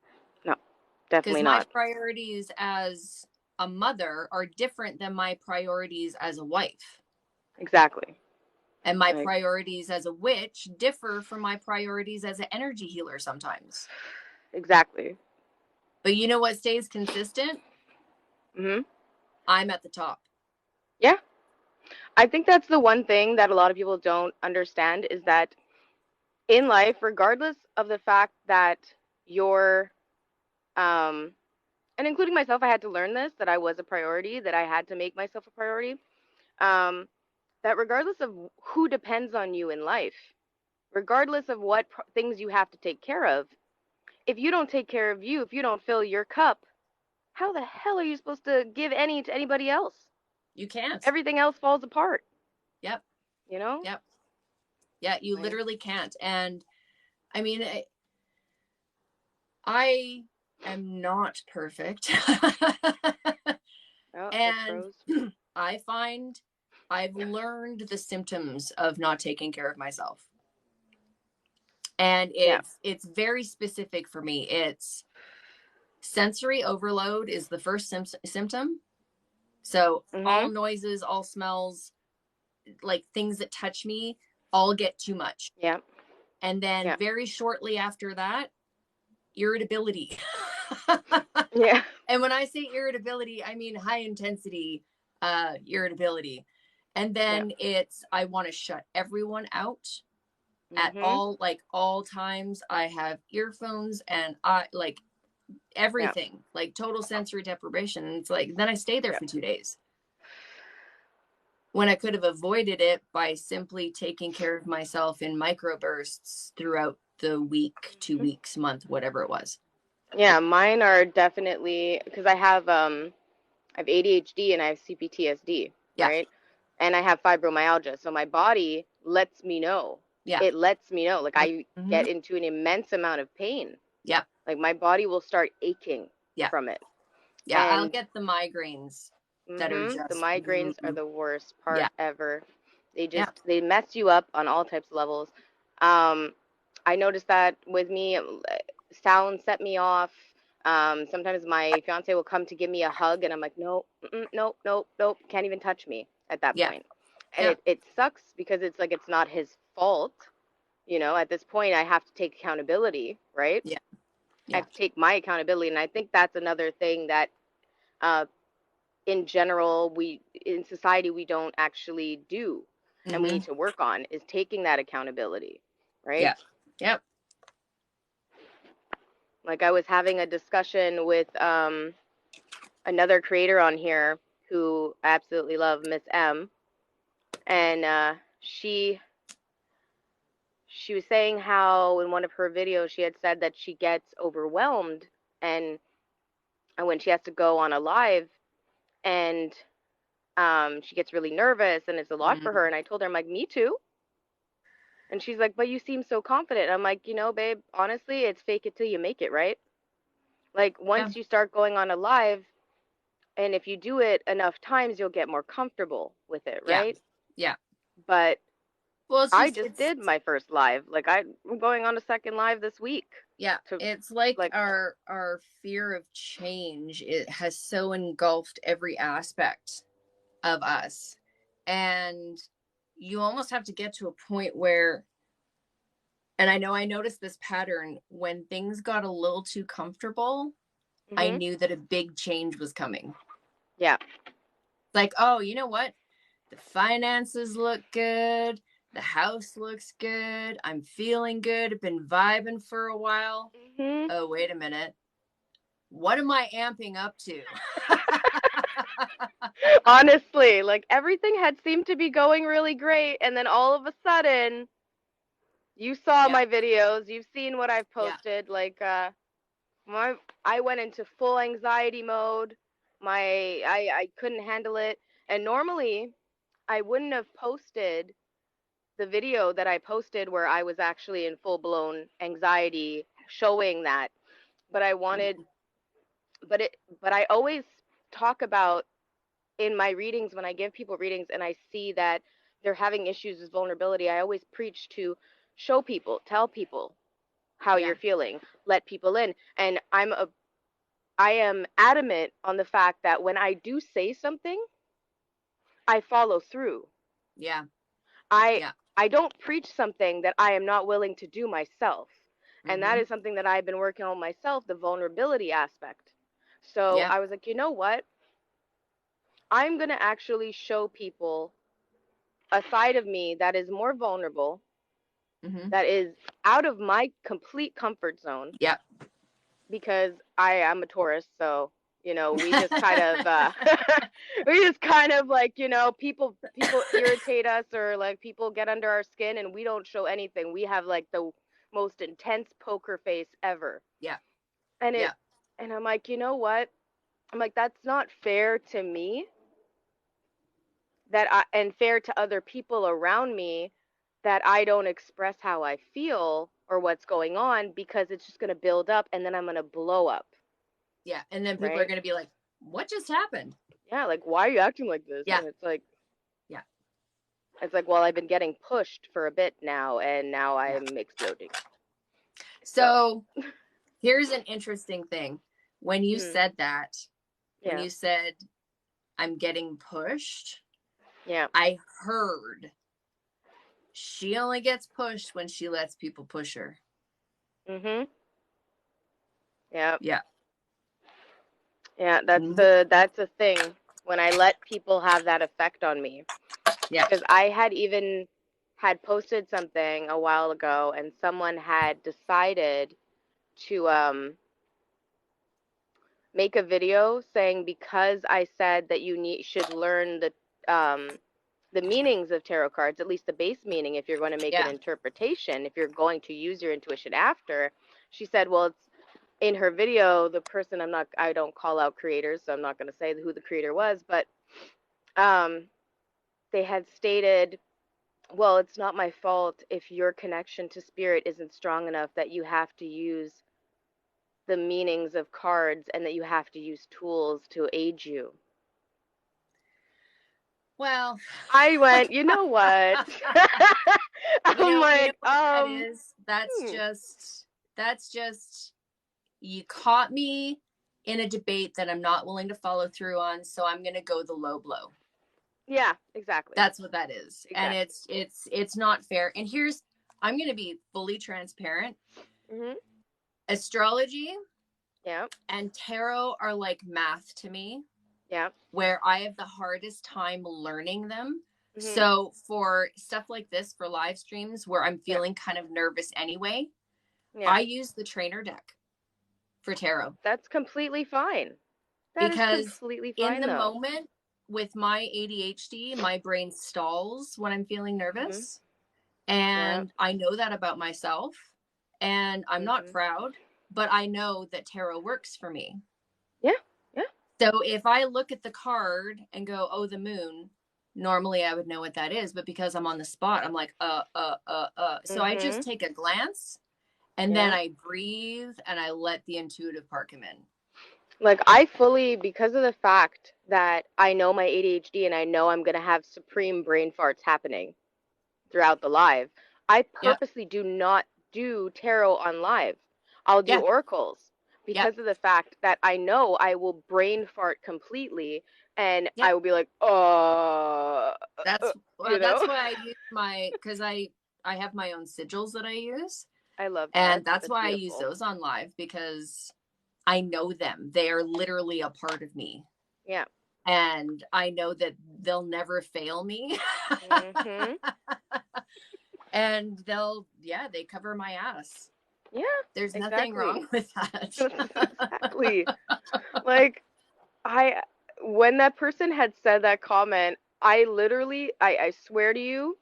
No. Because Definitely my not. priorities as a mother are different than my priorities as a wife. Exactly. And my Like, priorities as a witch differ from my priorities as an energy healer sometimes. exactly. But you know what stays consistent? Mhm. I'm at the top. Yeah. I think that's the one thing that a lot of people don't understand, is that in life, regardless of the fact that you're, and including myself, I had to learn this, that I was a priority, that I had to make myself a priority, um, that regardless of who depends on you in life, regardless of what things you have to take care of, if you don't take care of you, if you don't fill your cup, how the hell are you supposed to give any to anybody else? You can't. Everything else falls apart. Yep. You know? Yep. Yeah, you Like, literally can't. And I mean, I am not perfect. oh, it And froze. I find I've learned the symptoms of not taking care of myself. And Yeah. it's very specific for me. It's sensory overload is the first symptom. So all Mhm. noises, all smells, like things that touch me, all get too much. Yeah. And then Yeah. very shortly after that, irritability. Yeah. And when I say irritability, I mean high intensity irritability. And Yeah. then it's I want to shut everyone out at Mhm. all times. I have earphones and I like Yeah. everything, like total sensory deprivation. And it's like then I stay there Yeah. for 2 days. when I could have avoided it by simply taking care of myself in microbursts throughout the week, 2 weeks, month, whatever it was. Yeah, mine are definitely because I have ADHD and I have CPTSD, Yeah. right? And I have fibromyalgia. So my body lets me know. Yeah. It lets me know. Like I Mm-hmm. get into an immense amount of pain. Yeah. Like my body will start aching Yeah. from it. Yeah. I'll And get the migraines that are the just, migraines are the worst yeah. part ever. Yeah. They mess you up on all types of levels. Um, I noticed that with me, sound set me off. Sometimes my fiance will come to give me a hug, and I'm like, no, nope, nope, nope, can't even touch me at that Yeah. point. And Yeah. it sucks because it's like it's not his fault. At this point, I have to take accountability, right? Yeah. I Yeah. have to take my accountability, and I think that's another thing that, uh, in general, we in society we don't actually do, and we Mm-hmm. need to work on is taking that accountability, right? Yeah. Yep. Like I was having a discussion with another creator on here who I absolutely love, Miss M, and she was saying how in one of her videos she had said that she gets overwhelmed and when she has to go on a live and she gets really nervous and it's a lot for Mm-hmm. her. And I told her, I'm like, me too. And she's like, but you seem so confident. I'm like, babe, honestly, it's fake it till you make it, right? Like Yeah. once you start going on a live, and if you do it enough times, you'll get more comfortable with it, Yeah. right? Yeah. But Well, it's I just, just did my first live. Like I'm going on a second live this week yeah, to it's like like, our fear of change. It has so engulfed every aspect of us. And you almost have to get to a point where, and I know I noticed this pattern when things got a little too comfortable, I mhm, knew that a big change was coming. yeah, Like, oh, you know what? The finances look good. The house looks good. I'm feeling good. I've been vibing for a while. mhm. Oh, wait a minute. What am I amping up to? Honestly, like everything had seemed to be going really great, and then all of a sudden, you saw Yeah. my videos, you've seen what I've Yeah. posted. Like, my I went into full anxiety mode. I couldn't handle it, and normally I wouldn't have posted the video that I posted where I was actually in full blown anxiety, showing that. But I wanted, Mhm. but I always talk about in my readings when I give people readings and I see that they're having issues with vulnerability, I always preach to show people, tell people how Yeah. you're feeling, let people in. And I am adamant on the fact that when I do say something, I follow through. Yeah. I Yeah. I don't preach something that I am not willing to do myself. And that Mm-hmm. is something that I've been working on myself, the vulnerability aspect. So Yeah. I was like, you know what? I'm going to actually show people a side of me that is more vulnerable, Mm-hmm. that is out of my complete comfort zone Yeah. because I am a Taurus, so we just kind of we just kind of like, people irritate us or like people get under our skin and we don't show anything. We have like the most intense poker face ever. Yeah. And Yeah. I'm like, you know what? I'm like, that's not fair to me and fair to other people around me that I don't express how I feel or what's going on because it's just going to build up and then I'm going to blow up, Yeah. And then people are right? going to be like, what just happened? Yeah, like why are you acting like this? Yeah. And Yeah. it's like, well, I've been getting pushed for a bit now and now Yeah. I'm exploding. So, So here's an interesting thing. When you mhm, said that, when yeah. you said, I'm getting pushed, Yeah. I heard she only gets pushed when she lets people push her. Mhm. Yeah. Yeah. Yeah, Mm-hmm. that's a thing when I let people have that effect on me. Yeah. Because I had even had posted something a while ago and someone had decided to make a video saying because I said that you should learn the the meanings of tarot cards, at least the base meaning, if you're going to make an interpretation, if you're going to use your intuition after, she said, well, it's in her video, the person, I don't call out creators, so I'm not going to say who the creator was, but they had stated, well, it's not my fault if your connection to spirit isn't strong enough that you have to use the meanings of cards and that you have to use tools to aid you. Well, I went, you know what? I'm like, that is? That's just, you caught me in a debate that I'm not willing to follow through on, so I'm going to go the low blow. Yeah, exactly. That's what that is. Exactly. And it's not fair. And I'm going to be fully transparent. Mm-hmm. Astrology, yeah, and tarot are like math to me. Yeah. Where I have the hardest time learning them. Mm-hmm. So for stuff like this, for live streams where I'm feeling kind of nervous anyway, I use the trainer deck for tarot. That's completely fine. That is completely fine, in the moment with my ADHD, my brain stalls when I'm feeling nervous. Mm-hmm. And I know that about myself. And I'm not proud, but I know that tarot works for me. Yeah. So if I look at the card and go, oh, the moon, normally I would know what that is. But because I'm on the spot, I'm like, So I just take a glance and then I breathe and I let the intuitive part come in. Like I fully, because of the fact that I know my ADHD and I know I'm going to have supreme brain farts happening throughout the live, I purposely do not do tarot on live. I'll do oracles. Because of the fact that I know I will brain fart completely and I will be like, that's why I use because I have my own sigils that I use. I love that. And that's why beautiful. I use those on live, because I know them. They are literally a part of me. Yeah. And I know that they'll never fail me. Mm-hmm. And they cover my ass. Yeah, there's nothing wrong with that. Exactly. Like, when that person had said that comment, I literally, I swear to you,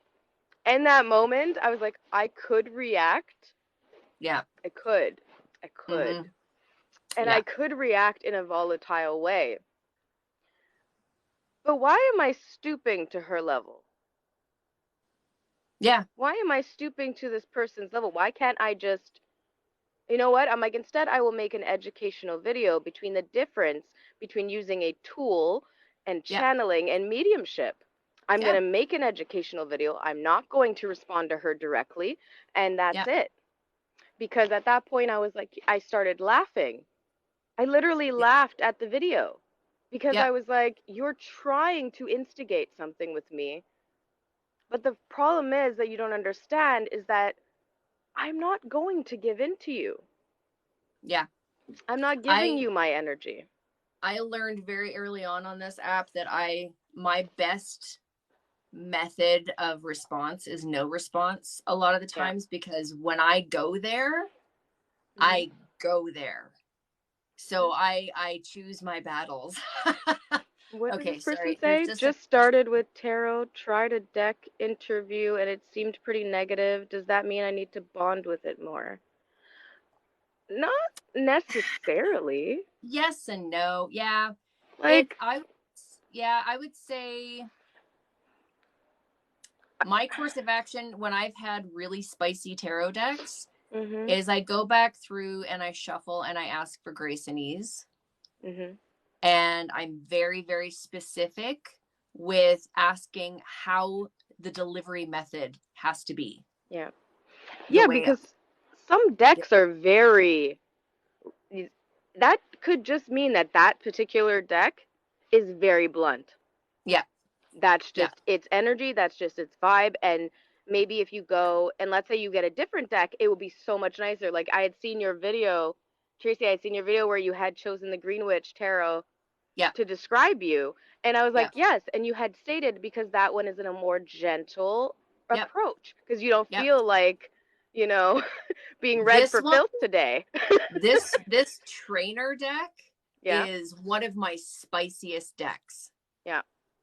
in that moment, I was like, I could react. Yeah. I could. Mm-hmm. And I could react in a volatile way. But why am I stooping to her level? Yeah. Why am I stooping to this person's level? Why can't I just... You know what? I'm like, instead, I will make an educational video between the difference between using a tool and channeling and mediumship. I'm going to make an educational video. I'm not going to respond to her directly. And that's it. Because at that point, I was like, I started laughing. I literally laughed at the video because I was like, you're trying to instigate something with me. But the problem is that you don't understand is that I'm not going to give in to you. Yeah. I'm not giving you my energy. I learned very early on this app that my best method of response is no response a lot of the times, because when I go there, I go there. So I choose my battles. What did this person say? Just started with tarot, tried a deck interview, and it seemed pretty negative. Does that mean I need to bond with it more? Not necessarily. Yes and no. Yeah. Like, I would say my course of action when I've had really spicy tarot decks is I go back through and I shuffle and I ask for grace and ease. And I'm very, very specific with asking how the delivery method has to be. Yeah. Yeah, because some decks are very... That could just mean that particular deck is very blunt. Yeah. That's just its energy. That's just its vibe. And maybe if you go and let's say you get a different deck, it will be so much nicer. Like I had seen your video, Tracy, I had seen your video where you had chosen the Green Witch Tarot to describe you. And I was like, yes. And you had stated because that one is in a more gentle approach because you don't feel like, being read for filth today. this trainer deck is one of my spiciest decks. Yeah.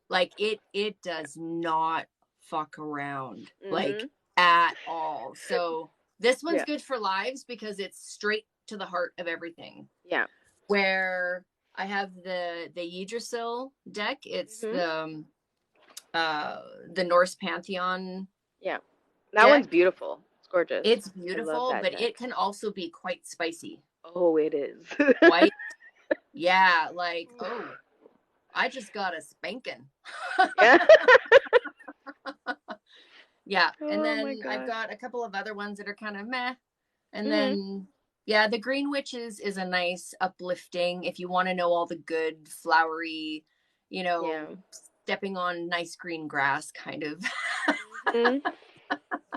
Like it does not fuck around, like Mhm. at all. So this one's Yeah. good for lives because it's straight to the heart of everything. Yeah. Where I have the Yggdrasil deck, it's Mhm. the Norse Pantheon Yeah. That one's deck. beautiful. It's gorgeous. It's I love beautiful, that but deck. it can also be quite spicy. Oh, it is. Quite, yeah, like, oh, I just got a spanking. Yeah. Yeah, and Oh my then I've gosh. got a couple of other ones that are kind of meh. And Mhm. then, yeah, the Green Witches is a nice uplifting if you want to know all the good, flowery, Yeah. stepping on nice green grass kind of. Mhm.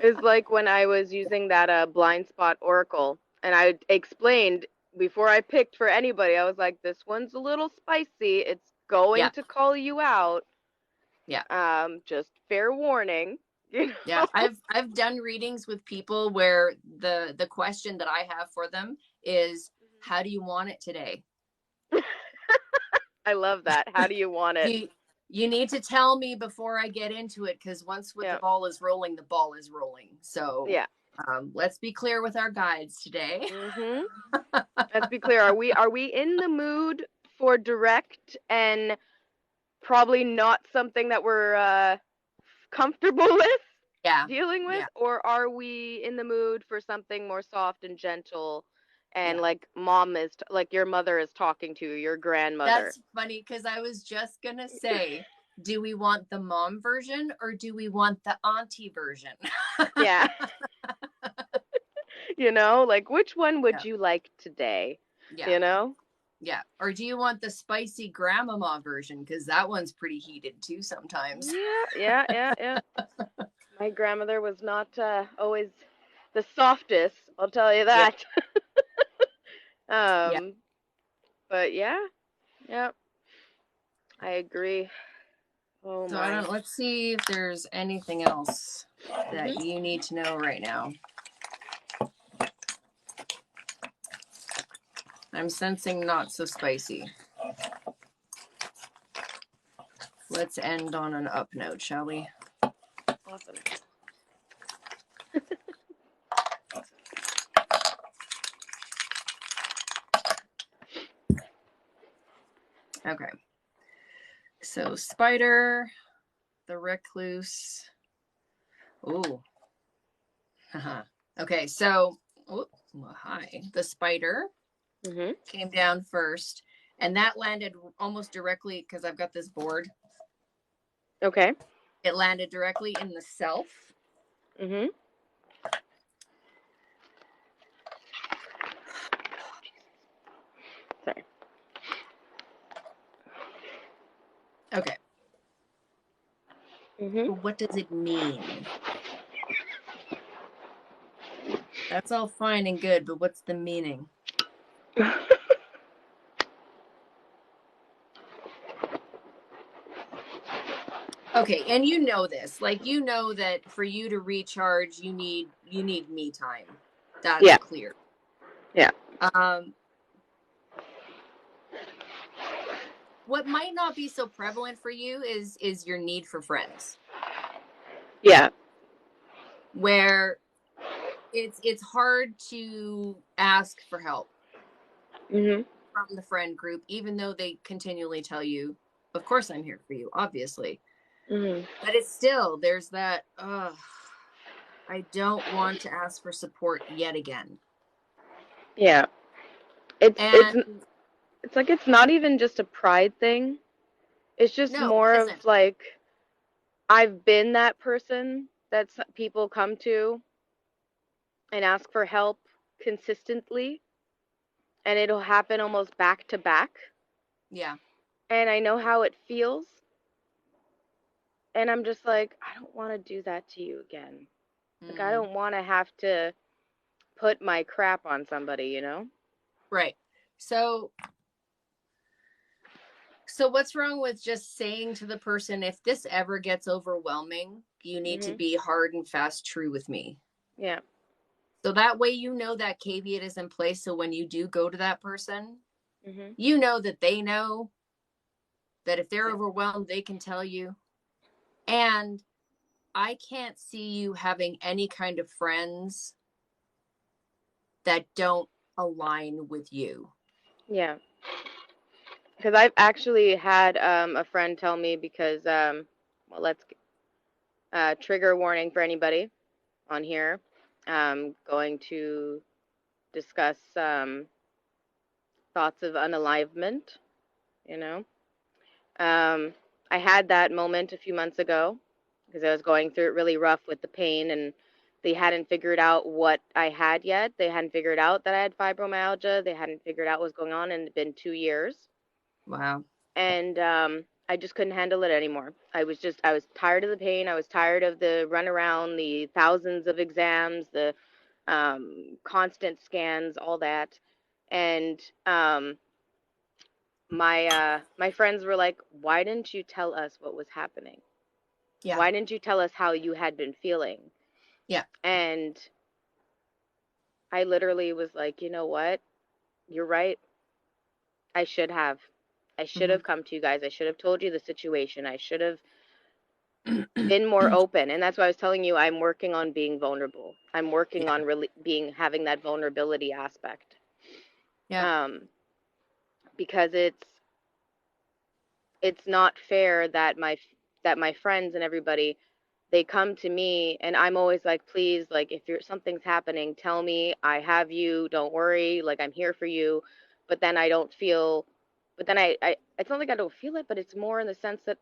It's like when I was using that blind spot oracle, and I explained before I picked for anybody, I was like, this one's a little spicy. It's going Yeah, to call you out. yeah. Just fair warning, you Yeah, know. I've done readings with people where the question that I have for them is, how do you want it today? I love that. How do you want it? You you need to tell me before I get into it, because once with the Yeah. ball is rolling, the ball is rolling. So Yeah. let's be clear with our guides today. Mhm. Let's be clear. Are we in the mood for direct and probably not something that we're comfortable with Yeah, dealing with, yeah, or are we in the mood for something more soft and gentle and yeah. like mom is like your mother is talking to your grandmother? That's funny because I was just gonna say, do we want the mom version or do we want the auntie version? Yeah. Like which one would Yeah, you like today? yeah, You know? yeah. Or do you want the spicy grandmama version? Because that one's pretty heated too sometimes. Yeah, yeah, yeah, yeah. My grandmother was not always the softest, I'll tell you Yeah, that. yeah. um, but yeah, yeah, I agree. Oh So I my. don't. Let's see if there's anything else that Mhm. you need to know right now. I'm sensing not so spicy. Let's end on an up note, shall we? Awesome. Okay. So spider, the recluse. Ooh. Okay. So, well, hi. The spider Mhm. came down first, and that landed almost directly because I've got this board. Okay. It landed directly in the self. Mhm. Sorry. Okay. Mhm. But what does it mean? That's all fine and good, but what's the meaning? Okay, and you know this. Like you know that for you to recharge, you need me time. That's Yeah. clear. Yeah. Um what might not be so prevalent for you is your need for friends. Yeah. Where it's hard to ask for help Mhm. from the friend group even though they continually tell you, of course I'm here for you, obviously. Mhm. But it's still there's that I don't want to ask for support yet again. Yeah. It's it's And it's like it's not even just a pride thing. It's just no, it more of isn't. like I've been that person that people come to and ask for help consistently, and it'll happen almost back to back. Yeah. And I know how it feels, and I'm just like, I don't want to do that to you again. Like, I Mm, don't want to have to put my crap on somebody? right. So what's wrong with just saying to the person, if this ever gets overwhelming, you need to Mhm. be hard and fast true with me. Yeah. So that way you know that caveat is in place. So when you do go to that person, Mhm. you know that they know that if they're overwhelmed, they can tell you. And I can't see you having any kind of friends that don't align with you. Yeah. Because I've actually had a friend tell me because, well, let's trigger warning for anybody on here. Going to discuss thoughts of unalivement, you know. Um, I had that moment a few months ago because I was going through it really rough with the pain, and they hadn't figured out what I had yet. They hadn't figured out that I had fibromyalgia. They hadn't figured out what was going on, and it had been 2 years. Wow. And I just couldn't handle it anymore. I was tired of the pain. I was tired of the runaround, the thousands of exams, the constant scans, all that. And my friends were like, "Why didn't you tell us what was happening? Yeah. Why didn't you tell us how you had been feeling?" Yeah. And I literally was like, "You know what? You're right. I should have. I should Mm-hmm. have come to you guys. I should have told you the situation. I should have been more open." And that's why I was telling you I'm working on being vulnerable. I'm working Yeah. on really having that vulnerability aspect. Yeah. Um, because it's not fair that my friends and everybody, they come to me and I'm always like, "Please, like if you're something's happening, tell me. I have you. Don't worry. Like I'm here for you." But then I don't feel but then I it's not like I don't feel it, but it's more in the sense that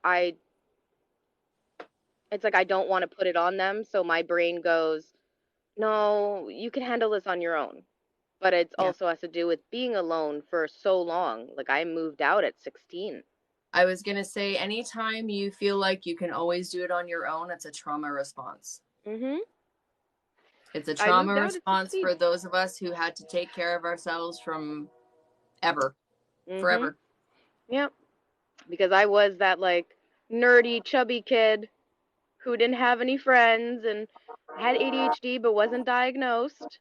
it's like I don't want to put it on them, so my brain goes, "No, you can handle this on your own." But it's Yeah. also has to do with being alone for so long. Like I moved out at 16. I was going to say, anytime you feel like you can always do it on your own, it's a trauma response. Mhm. It's a I trauma moved out at response 16. for those of us who had to take care of ourselves from Mhm. forever. Yep. Because I was that like nerdy, chubby kid who didn't have any friends and had ADHD but wasn't diagnosed. Yep.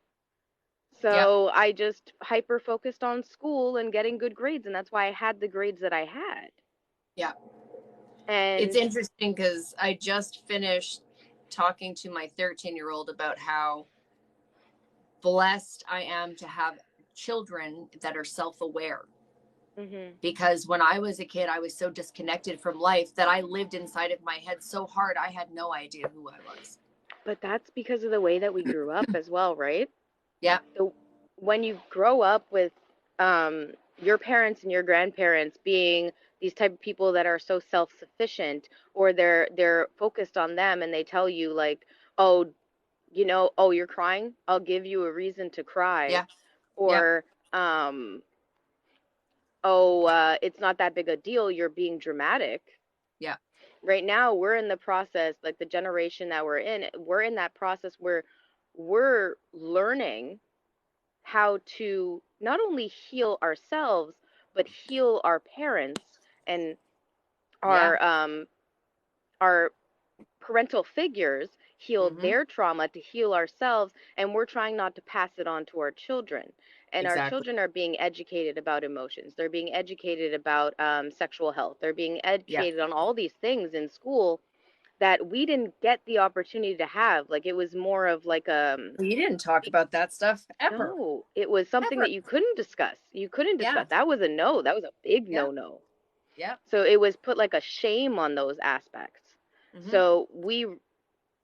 So I just hyper focused on school and getting good grades, and that's why I had the grades that I had. Yeah. It's And interesting because I just finished talking to my 13-year-old about how blessed I am to have children that are self aware. mhm. Because when I was a kid, I was so disconnected from life that I lived inside of my head so hard, I had no idea who I was. But that's because of the way that we grew up as well, right? Yeah. So when you grow up with your parents and your grandparents being these type of people that are so self-sufficient, or they're focused on them, and they tell you like, "Oh, oh, you're crying? I'll give you a reason to cry." Yeah. Yeah. Or "Oh, it's not that big a deal, you're being dramatic." Yeah. Right now we're in the process, like the generation that we're in that process where we're learning how to not only heal ourselves but heal our parents and Yeah. our parental figures, heal Mm-hmm. their trauma to heal ourselves, and we're trying not to pass it on to our children. And our Exactly. children are being educated about emotions, they're being educated about sexual health, they're being Yeah. educated on all these things in school that we didn't get the opportunity to have. Like it was more of like You didn't talk about that stuff ever. no, it was something Ever. that you couldn't discuss. You couldn't Yeah. discuss. That was a no. That was a big Yeah. no no. Yeah. So it was put like a shame on those aspects. Mm-hmm. So we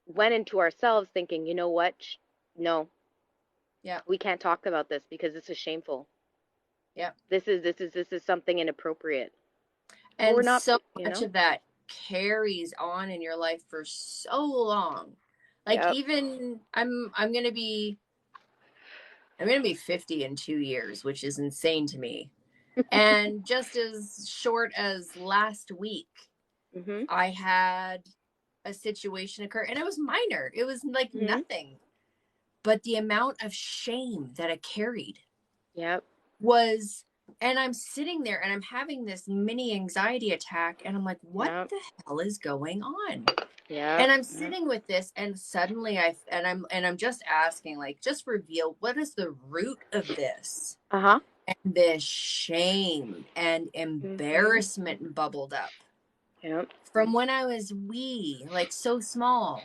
went into ourselves thinking, you know what? No, Yeah. we can't talk about this because this is shameful. Yeah. This is something inappropriate. But we're And not, so you much know? of that carries on in your life for so long. Like Yep. even I'm gonna be 50 in 2 years, which is insane to me. And just as short as last week, Mhm. I had a situation occur and it was minor. It was like Mhm. nothing. But the amount of shame that I carried Yep. was, and I'm sitting there and I'm having this mini anxiety attack and I'm like, what Yep. the hell is going on? Yeah. And I'm sitting with this, and suddenly I'm just asking, like, just reveal what is the root of this? Uh-huh. And this shame and embarrassment bubbled up Yeah. from when I was wee, like so small,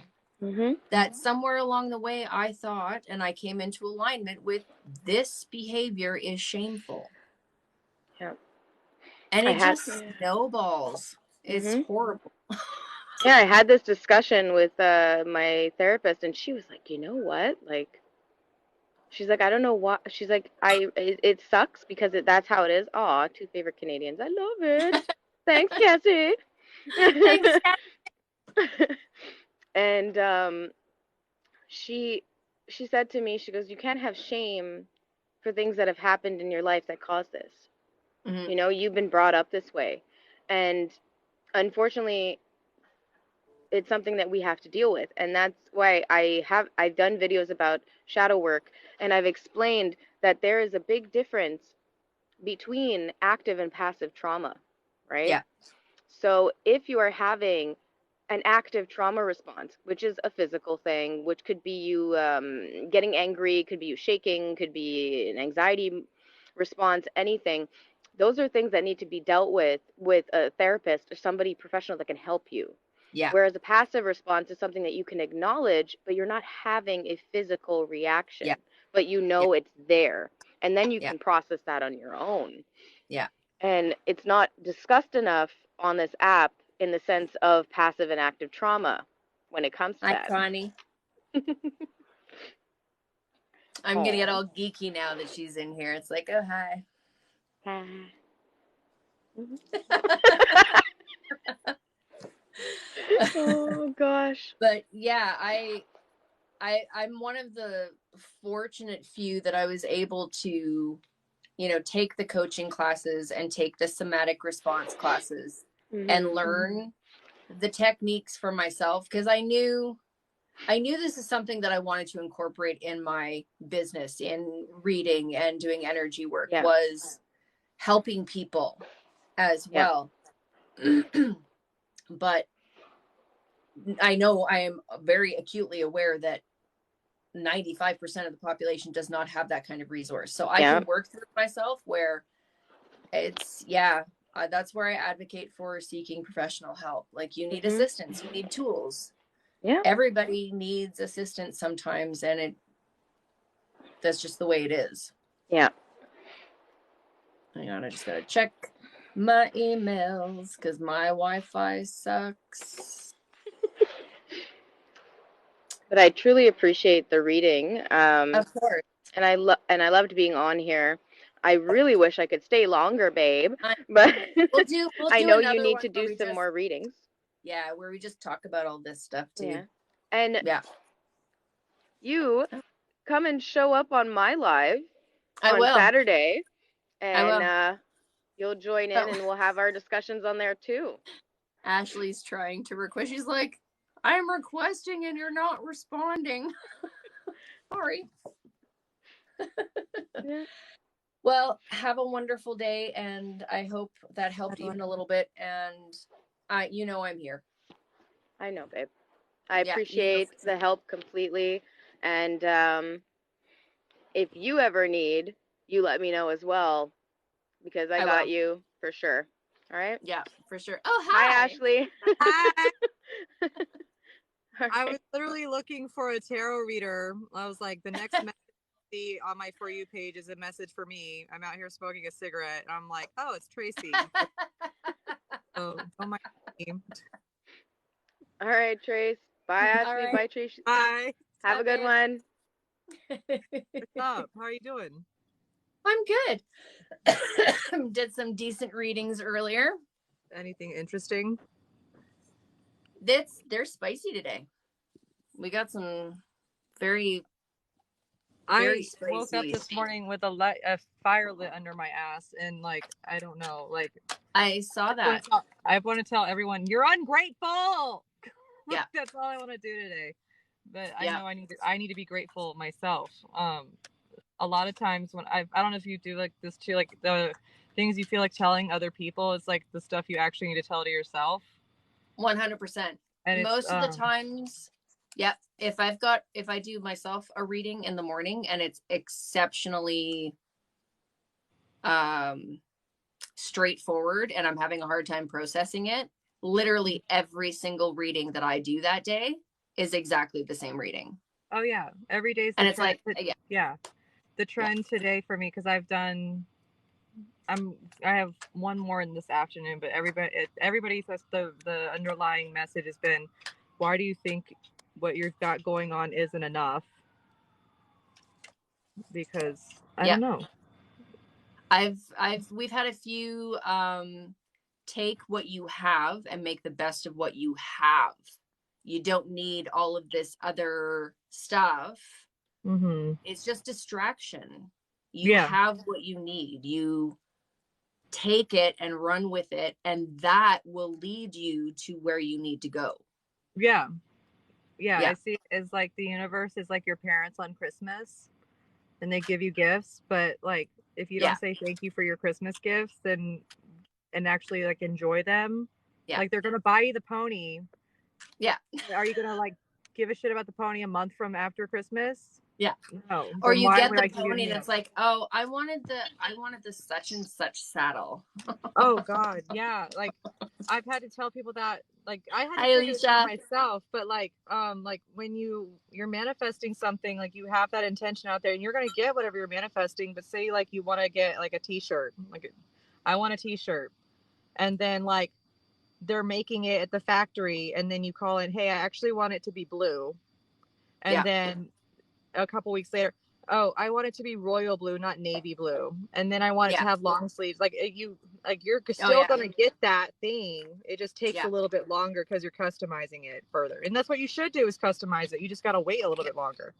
that somewhere along the way I thought, and I came into alignment with, this behavior is shameful. Yeah. And I it had. just snowballs. It's horrible. Yeah, I had this discussion with my therapist, and she was like, you know what? Like, she's like, I don't know what. She's like, it sucks because that's how it is. Aw, two favorite Canadians. I love it. Thanks, Cassie. Thanks. And she she said to me, she goes, you can't have shame for things that have happened in your life that caused this. Mm-hmm. You know, you've been brought up this way, and unfortunately, it's something that we have to deal with, and that's why I've done videos about shadow work, and I've explained that there is a big difference between active and passive trauma, right? Yeah. So if you are having an active trauma response, which is a physical thing, which could be you getting angry, could be you shaking, could be an anxiety response, anything, those are things that need to be dealt with a therapist or somebody professional that can help you. Yeah. Whereas a passive response is something that you can acknowledge, but you're not having a physical reaction, Yeah. but you Yeah. know it's there. And then you Yeah. can process that on your own. Yeah. And it's not discussed enough on this app in the sense of passive and active trauma when it comes to Hi, that. Connie. I'm going to get Aw. all geeky now that she's in here. It's like, oh, hi. Oh gosh. But yeah, I'm one of the fortunate few that I was able to, take the coaching classes and take the somatic response classes and learn the techniques for myself, because I knew this is something that I wanted to incorporate in my business, in reading and doing energy work, Yeah. was helping people as Yeah. well. But I know I am very acutely aware that 95% of the population does not have that kind of resource. So I Yeah. can work through it myself, where it's, that's where I advocate for seeking professional help. Like, you need assistance, you need tools. Yeah. Everybody needs assistance sometimes, and that's just the way it is. Yeah. Hang on, I just gotta check my emails because my Wi-Fi sucks. But I truly appreciate the reading. Of course. And I loved being on here. I really wish I could stay longer, babe, but We'll do I know you another need one to where do we some just, more readings. where we just talk about all this stuff too. Yeah. And Yeah. you come and show up on my live I on will. Saturday, I will. and you'll join in, and we'll have our discussions on there too. Ashley's trying to request. She's like, I'm requesting and you're not responding. Sorry. Yeah. Well, have a wonderful day, and I hope that helped even a little bit. And I'm here. I know, babe. I Yeah, you know. appreciate the help completely. And if you ever need, you let me know as well, because I got will. you for sure. All right? Yeah, for sure. Oh, Hi, hi. Ashley. Hi. All I right. was literally looking for a tarot reader. I was like, the next message on my For You page is a message for me. I'm out here smoking a cigarette. And I'm like, oh, it's Tracy. So don't mind me. All right, Trace. Bye, Ashley. Right. Bye, Tracy. Hi. Have a good one. What's up? How are you doing? I'm good. Did some decent readings earlier. Anything interesting? They're spicy today. We got some very I spicy. woke up this morning with a fire lit under my ass, and I don't know. I saw that. I want to tell everyone, you're ungrateful. Yeah. That's all I want to do today. But I know I need to be grateful myself. A lot of times when I don't know if you do this too, the things you feel like telling other people, it's like the stuff you actually need to tell to yourself. 100%. And it's most of the times, yep. If I do myself a reading in the morning and it's exceptionally straightforward and I'm having a hard time processing it, literally every single reading that I do that day is exactly the same reading. Oh yeah, every day's the And it's trend. like, Yeah, the trend today for me, because I have one more in this afternoon, but everybody says the underlying message has been, why do you think what you've got going on isn't enough? Because I don't know. We've had a few take what you have and make the best of what you have. You don't need all of this other stuff. Mm-hmm. It's just distraction. You Yeah. have what you need. You take it and run with it, and that will lead you to where you need to go. Yeah. I see it as like the universe is like your parents on Christmas, and they give you gifts, but like if you don't say thank you for your Christmas gifts, then and actually like enjoy them, like they're gonna buy you the pony. Yeah. Are you gonna like give a shit about the pony a month from after Christmas? Yeah. No. Or you get the pony and it's like, oh, I wanted the such and such saddle. Oh God, yeah. Like I've had to tell people that, like I had to figure this out myself, but like when you're manifesting something, like you have that intention out there and you're gonna get whatever you're manifesting, but say like you want to get like a t-shirt, like I want a t-shirt, and then like they're making it at the factory, and then you call in, hey, I actually want it to be blue, and then a couple weeks later, oh, I want it to be royal blue, not navy blue, and then I want it to have long sleeves. Like you're still gonna get that thing. It just takes a little bit longer because you're customizing it further, and that's what you should do, is customize it. You just gotta wait a little bit longer.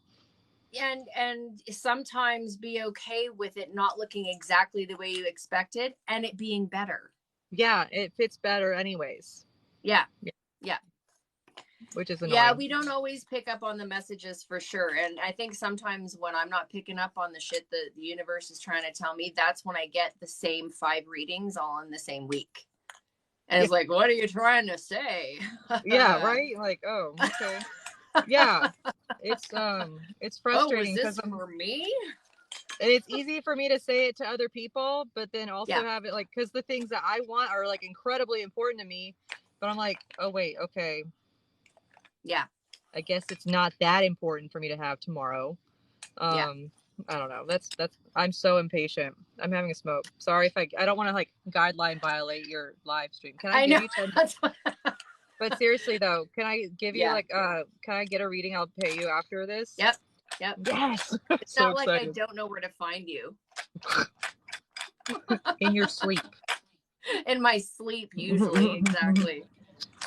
And sometimes be okay with it not looking exactly the way you expected and it being better. Yeah, it fits better anyways. Yeah. Which is annoying. Yeah, we don't always pick up on the messages for sure. And I think sometimes when I'm not picking up on the shit that the universe is trying to tell me, that's when I get the same 5 readings all in the same week. And it's like, what are you trying to say? Yeah, right? Like, oh, okay. Yeah. It's frustrating because for me? And it's easy for me to say it to other people, but then also have it like, because the things that I want are like incredibly important to me, but I'm like, oh wait, okay. Yeah. I guess it's not that important for me to have tomorrow. I don't know. That's I'm so impatient. I'm having a smoke. Sorry if I don't want to like guideline violate your live stream. Can I give you 10 But seriously though, can I give you like can I get a reading? I'll pay you after this. Yep. Yes. It's so not like excited. I don't know where to find you. In your sleep. In my sleep, usually. Exactly.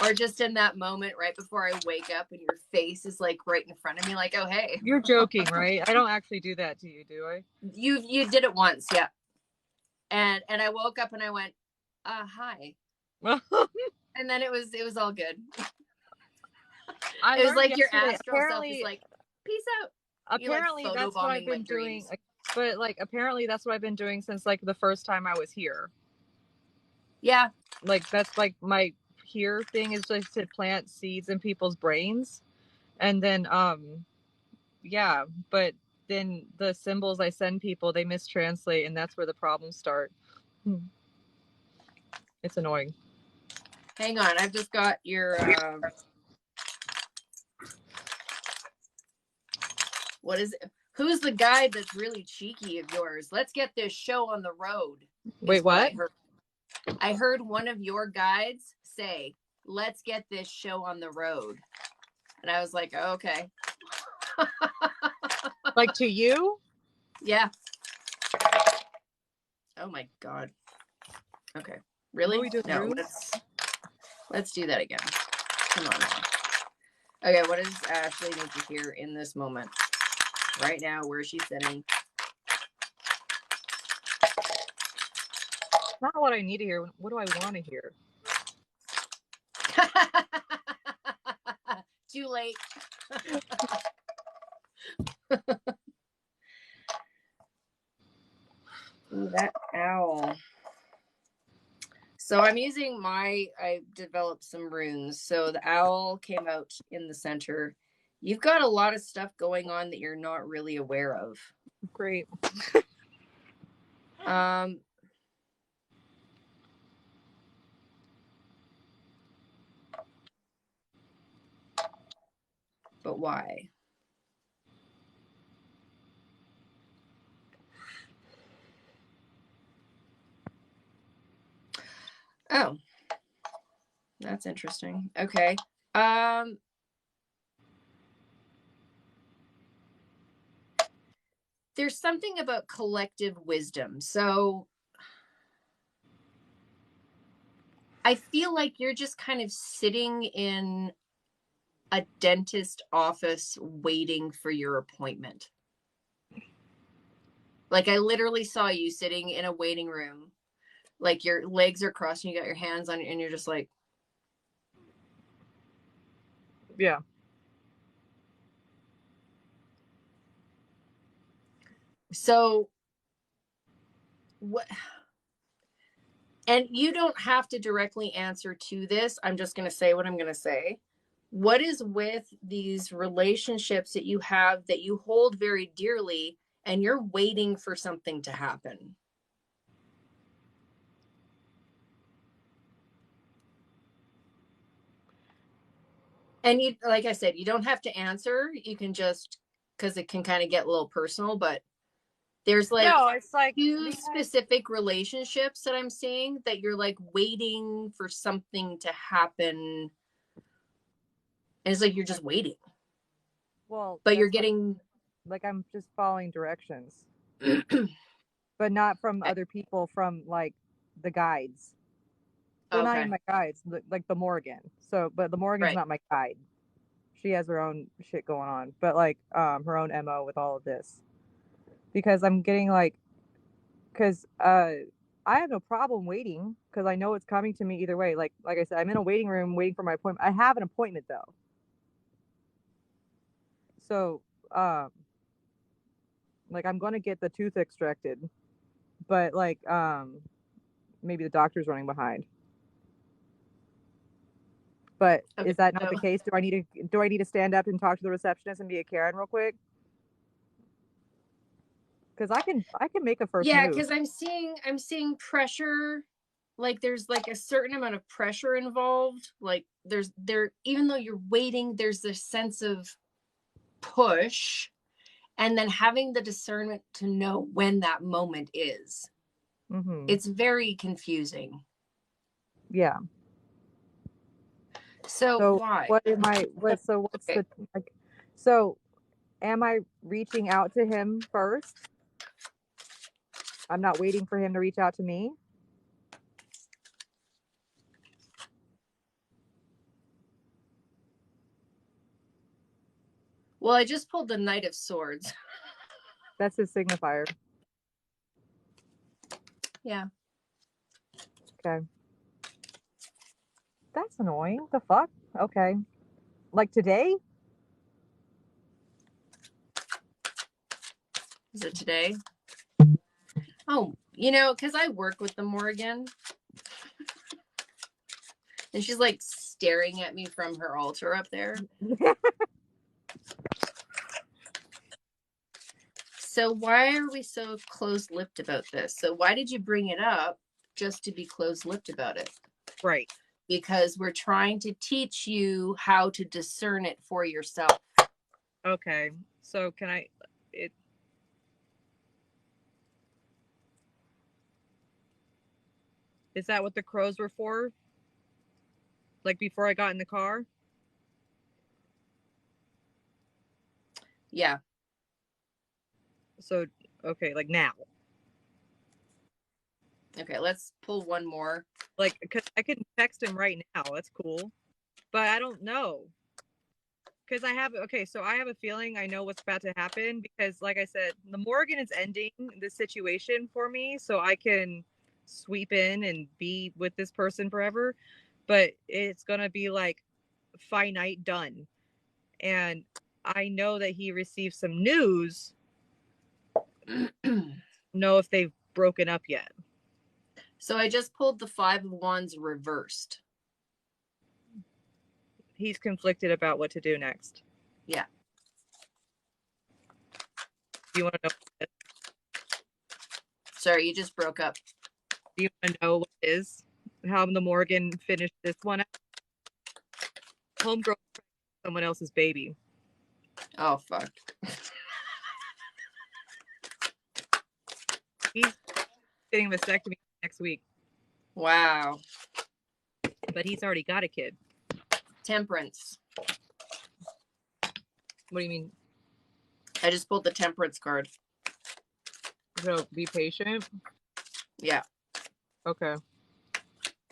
Or just in that moment right before I wake up and your face is like right in front of me, like, oh hey. You're joking, right? I don't actually do that to you, do I? You did it once, yeah. And I woke up and I went, hi. And then it was all good. It was like your astral self is like, peace out. Apparently like that's what I've been doing. But like apparently that's what I've been doing since like the first time I was here. Yeah. Like that's like my here thing is just to plant seeds in people's brains. And then yeah, but then the symbols I send people, they mistranslate, and that's where the problems start. It's annoying. Hang on, I've just got your what is it? Who's the guide that's really cheeky of yours? Let's get this show on the road. Wait, what? I heard one of your guides say, let's get this show on the road. And I was like, oh, okay. Like to you? Yeah. Oh my God. Okay. Really? No, let's do that again. Come on now. Okay, what does Ashley need to hear in this moment? Right now, where is she sitting? Not what I need to hear. What do I want to hear? Too late. Ooh, that owl. So I'm using I developed some runes. So the owl came out in the center. You've got a lot of stuff going on that you're not really aware of. Great. But why? Oh, that's interesting. Okay. There's something about collective wisdom. So I feel like you're just kind of sitting in a dentist office waiting for your appointment. Like I literally saw you sitting in a waiting room. Like your legs are crossed and you got your hands on it and you're just like, yeah. So what? And you don't have to directly answer to this. I'm just going to say what I'm going to say. What is with these relationships that you have that you hold very dearly and you're waiting for something to happen? And you, like I said, you don't have to answer. You can just, because it can kind of get a little personal, but there's like No, it's like two specific relationships that I'm seeing that you're like waiting for something to happen. And it's like you're just waiting. Well, But you're getting like I'm just following directions. But not from other people, from like the guides. They're not even my guides, like the Morgan. So, but the Morgan's not my guide. She has her own shit going on, but like her own MO with all of this. Because I'm getting like, because I have no problem waiting because I know it's coming to me either way. Like I said, I'm in a waiting room waiting for my appointment. I have an appointment though. So like I'm gonna get the tooth extracted, but like maybe the doctor's running behind. But is that not the case? Do I need to stand up and talk to the receptionist and be a Karen real quick? Because I can make a first move. Yeah, because I'm seeing pressure. Like there's like a certain amount of pressure involved. Like even though you're waiting, there's this sense of push, and then having the discernment to know when that moment is. Mm-hmm. It's very confusing. Yeah. So why? What am I? What's the like? So, am I reaching out to him first? I'm not waiting for him to reach out to me. Well, I just pulled the Knight of Swords. That's his signifier. Yeah. Okay. That's annoying. The fuck? Okay. Like today? Is it today? Oh, because I work with the Morgan. And she's like staring at me from her altar up there. So why are we so close-lipped about this? So why did you bring it up just to be close-lipped about it? Right. Because we're trying to teach you how to discern it for yourself. Okay. So can I Is that what the crows were for? Like before I got in the car? Yeah. So, okay, like now. Okay, let's pull one more. Like, because I can text him right now. That's cool. But I don't know. Because I have a feeling I know what's about to happen because, like I said, the Morgan is ending the situation for me so I can sweep in and be with this person forever. But it's going to be like finite done. And I know that he received some news. Know if they've broken up yet. So I just pulled the 5 of Wands reversed. He's conflicted about what to do next. Yeah. Do you want to know what it is? Sorry, you just broke up. Do you want to know what it is? How the Morgan finished this one? Homegirl, someone else's baby. Oh, fuck. He's getting a vasectomy next week. Wow. But he's already got a kid. Temperance. What do you mean? I just pulled the Temperance card. So be patient. Yeah. Okay.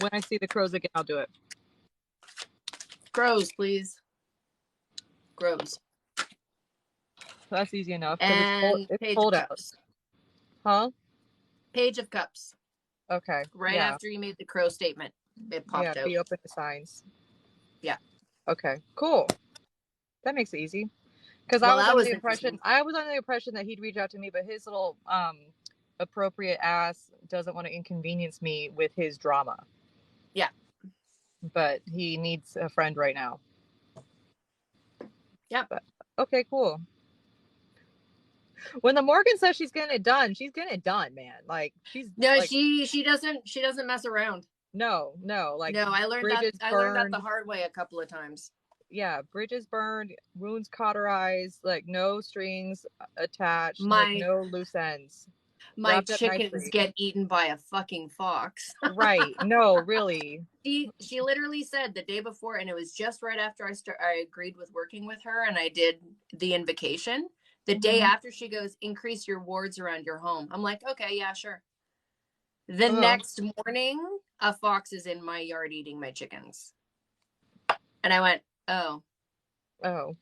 When I see the crows again, I'll do it. Crows, please. Crows. That's easy enough. And it's Page cold of out. Cups. Huh? Page of Cups. Okay. Right after you made the crow statement, it popped out. Be open to signs. Yeah. Okay. Cool. That makes it easy. Because Well, I was that under was the impression that he'd reach out to me, but his little appropriate ass doesn't want to inconvenience me with his drama. Yeah. But he needs a friend right now. Yeah. But okay, cool. When the Morgan says she's getting it done, man. Like she's like, she doesn't mess around. No. Like no, I learned that the hard way a couple of times. Yeah, bridges burned, wounds cauterized, like no strings attached, like no loose ends. My chickens get eaten by a fucking fox. Right. No, really. She literally said the day before, and it was just right after I agreed with working with her and I did the invocation. The day after, she goes, increase your wards around your home. I'm like, okay, yeah, sure. The next morning, a fox is in my yard eating my chickens. And I went, oh,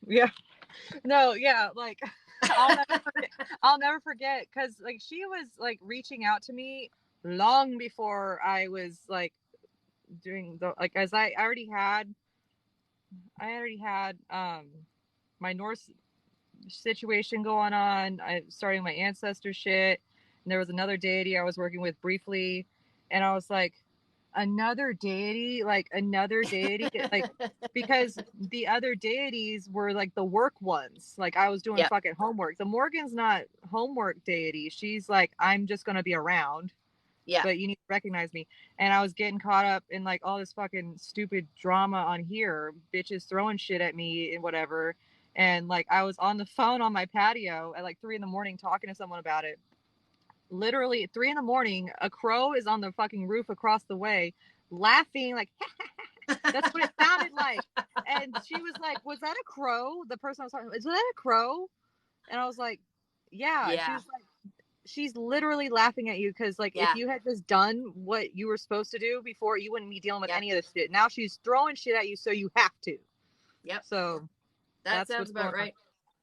yeah. No, yeah, like I'll never forget because like she was like reaching out to me long before I was like doing the like as I already had my Norse situation going on. I starting my ancestor shit, and there was another deity I was working with briefly, and I was like, another deity, like because the other deities were like the work ones. Like I was doing fucking homework. The Morgan's not homework deity. She's like, I'm just gonna be around. Yeah. But you need to recognize me. And I was getting caught up in like all this fucking stupid drama on here, bitches throwing shit at me and whatever. And like I was on the phone on my patio at like 3 a.m. talking to someone about it. Literally at 3 a.m, a crow is on the fucking roof across the way laughing like that's what it sounded like. And she was like, was that a crow? The person I was talking to, is that a crow? And I was like, yeah. She was like, she's literally laughing at you because like if you had just done what you were supposed to do before, you wouldn't be dealing with any of this shit. Now she's throwing shit at you, so you have to. Yep. So that sounds about right.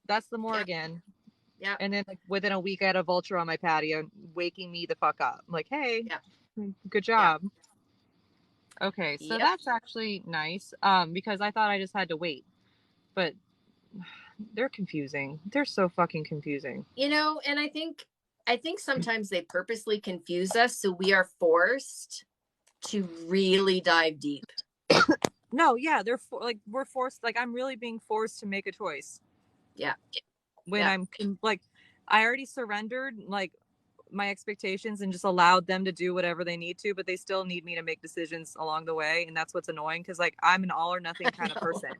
That's the Morgan. Yeah. And then like within a week I had a vulture on my patio waking me the fuck up. I'm like, hey, good job. Okay, so that's actually nice. Because I thought I just had to wait. But they're confusing. They're so fucking confusing. You know, and I think sometimes they purposely confuse us so we are forced to really dive deep. No, yeah, we're forced. Like I'm really being forced to make a choice. Yeah. When I'm like, I already surrendered like my expectations and just allowed them to do whatever they need to, but they still need me to make decisions along the way, and that's what's annoying because like I'm an all or nothing kind of person.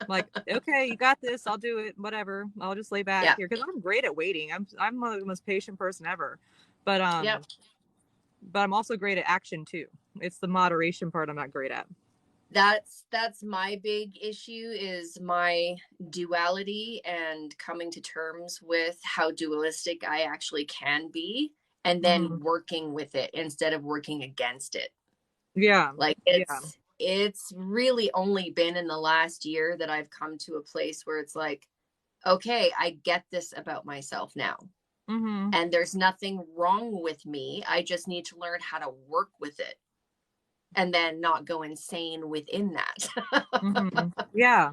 I'm like, okay, you got this, I'll do it, whatever. I'll just lay back here because I'm great at waiting. I'm the most patient person ever, but but I'm also great at action too. It's the moderation part I'm not great at. That's my big issue is my duality and coming to terms with how dualistic I actually can be and then working with it instead of working against it. Yeah. Like it's really only been in the last year that I've come to a place where it's like, okay, I get this about myself now. And there's nothing wrong with me. I just need to learn how to work with it. And then not go insane within that. Yeah.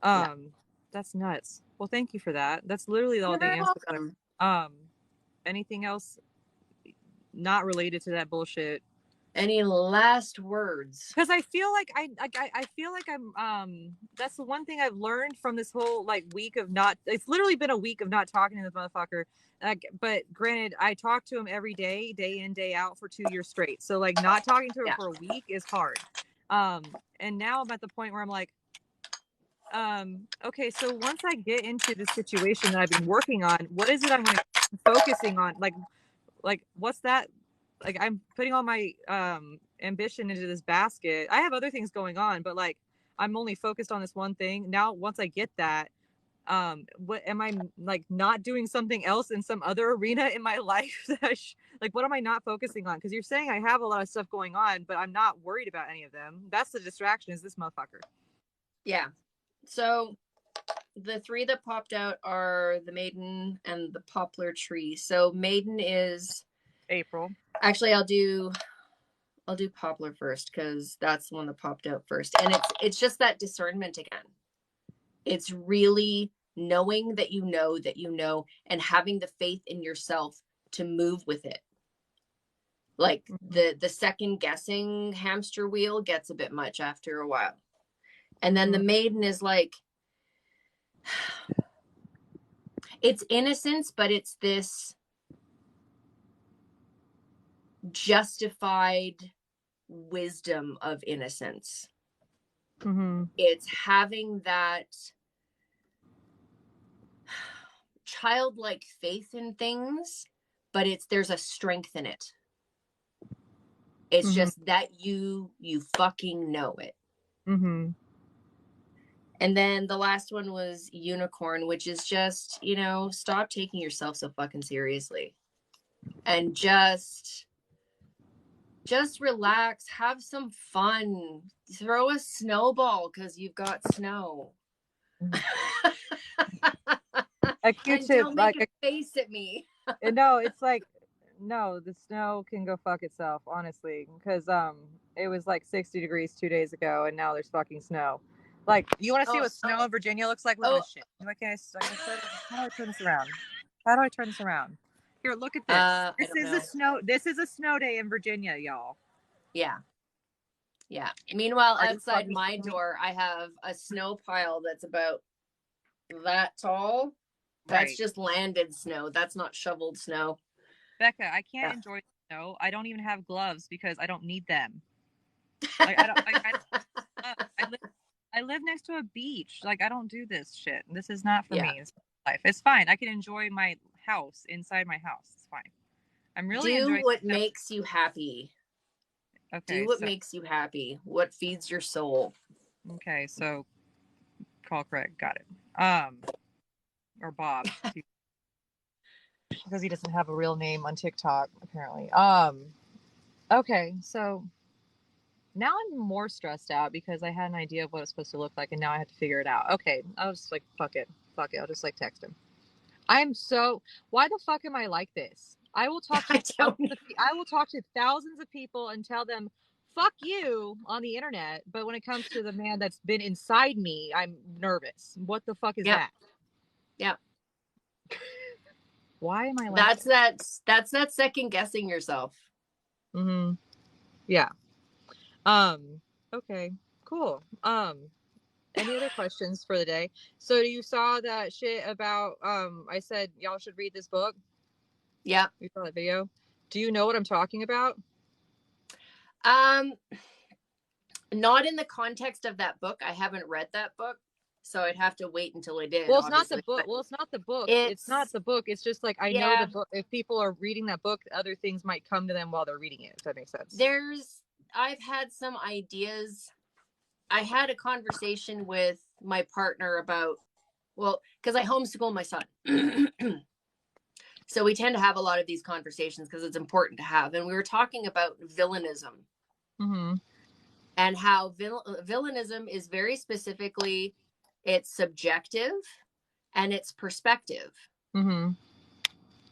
That's nuts. Well, thank you for that. That's literally all the answers. Anything else not related to that bullshit. Any last words? Because I feel like I feel like I'm that's the one thing I've learned from this whole like week of not. It's literally been a week of not talking to this motherfucker. But granted, I talk to him every day, day in, day out for 2 years straight. So like not talking to him for a week is hard. And now I'm at the point where I'm like, okay, so once I get into the situation that I've been working on, what is it I'm going to be focusing on? Like what's that? Like I'm putting all my ambition into this basket. I have other things going on, but like I'm only focused on this one thing. Now, once I get that, what am I like not doing something else in some other arena in my life that like what am I not focusing on? Because you're saying I have a lot of stuff going on, but I'm not worried about any of them. That's the distraction, is this motherfucker. Yeah. So the 3 that popped out are the maiden and the poplar tree. So maiden is April. Actually, I'll do poplar first because that's the one that popped out first. And it's just that discernment again. It's really knowing that you know, and having the faith in yourself to move with it. Like the second guessing hamster wheel gets a bit much after a while. And then the maiden is like, it's innocence, but it's this justified wisdom of innocence. It's having that childlike faith in things, but there's a strength in it. It's just that you fucking know it. And then the last one was unicorn, which is just, stop taking yourself so fucking seriously and just relax, have some fun, throw a snowball because you've got snow. A Q-tip, don't make a face at me. No, it's like, no, the snow can go fuck itself, honestly, because it was like 60 degrees 2 days ago, and now there's fucking snow. Like, you want to see what snow in Virginia looks like? Look at this shit. How do I turn this around? How do I turn this around? Here, look at this. This is a snow day in Virginia, y'all. Yeah. Meanwhile, outside my door, I have a snow pile that's about that tall. That's just landed snow. That's not shoveled snow. Becca, I can't enjoy snow. I don't even have gloves because I don't need them. Like I live next to a beach. Like I don't do this shit. This is not for me. It's life. It's fine. I can enjoy my house inside my house. It's fine. I'm really enjoying what makes you happy. Okay. Do what makes you happy. What feeds your soul. Okay, so call Craig. Got it. Or Bob. Because he doesn't have a real name on TikTok, apparently. Okay, so now I'm more stressed out because I had an idea of what it's supposed to look like, and now I have to figure it out. Okay, I was just like, fuck it. I'll just like text him. Why the fuck am I like this? I will talk to thousands of people and tell them, fuck you on the internet. But when it comes to the man that's been inside me, I'm nervous. What the fuck is that? Yeah. Why am I like that's that second guessing yourself. Yeah. Okay, cool. Any other questions for the day? So you saw that shit about I said y'all should read this book? Yeah. You saw that video? Do you know what I'm talking about? Not in the context of that book. I haven't read that book, so I'd have to wait until I did. Well, it's not the book. It's not the book. It's not the book. It's just like I know the book. If people are reading that book, other things might come to them while they're reading it, if that makes sense. I've had some ideas. I had a conversation with my partner about, because I homeschool my son. So we tend to have a lot of these conversations because it's important to have. And we were talking about villainism. And how villainism is very specifically, it's subjective and it's perspective.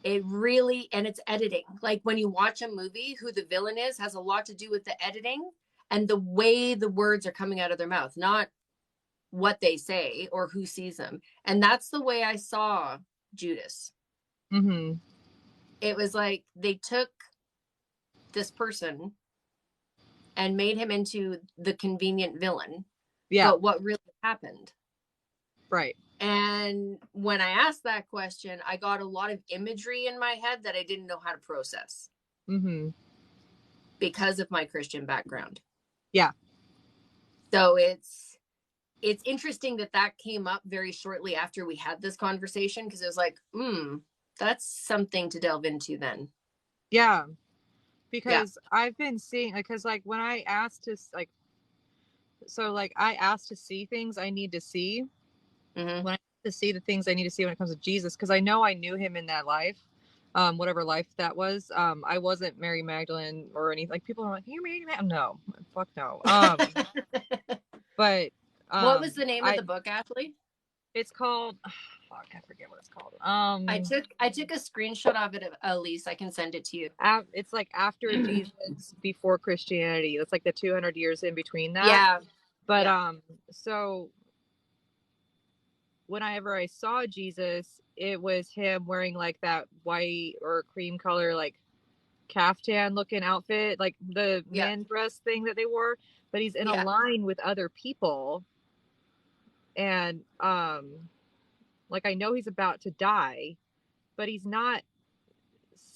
It really, and it's editing. Like when you watch a movie, who the villain is has a lot to do with the editing and the way the words are coming out of their mouth, not what they say or who sees them. And that's the way I saw Judas. It was like they took this person and made him into the convenient villain. Yeah. But what really happened? Right. And when I asked that question, I got a lot of imagery in my head that I didn't know how to process. Mm-hmm. Because of my Christian background. Yeah. So it's interesting that came up very shortly after we had this conversation, because it was like, that's something to delve into then. Yeah. Because I've been seeing, because like when I asked to like, so like I asked to see things I need to see. Mm-hmm. When I to see the things I need to see when it comes to Jesus, because I know I knew him in that life, whatever life that was. I wasn't Mary Magdalene or anything. Like people are like, "You Mary Magdalene?" No, fuck no. But what was the name of the book, Ashley? It's called. Fuck, I forget what it's called. I took a screenshot of it, Elise. I can send it to you. It's like After Jesus, Before Christianity. It's like the 200 years in between that. Yeah. But so whenever I saw Jesus, it was him wearing like that white or cream color, like caftan looking outfit, like the man dress thing that they wore, but he's in a line with other people. And like I know he's about to die, but he's not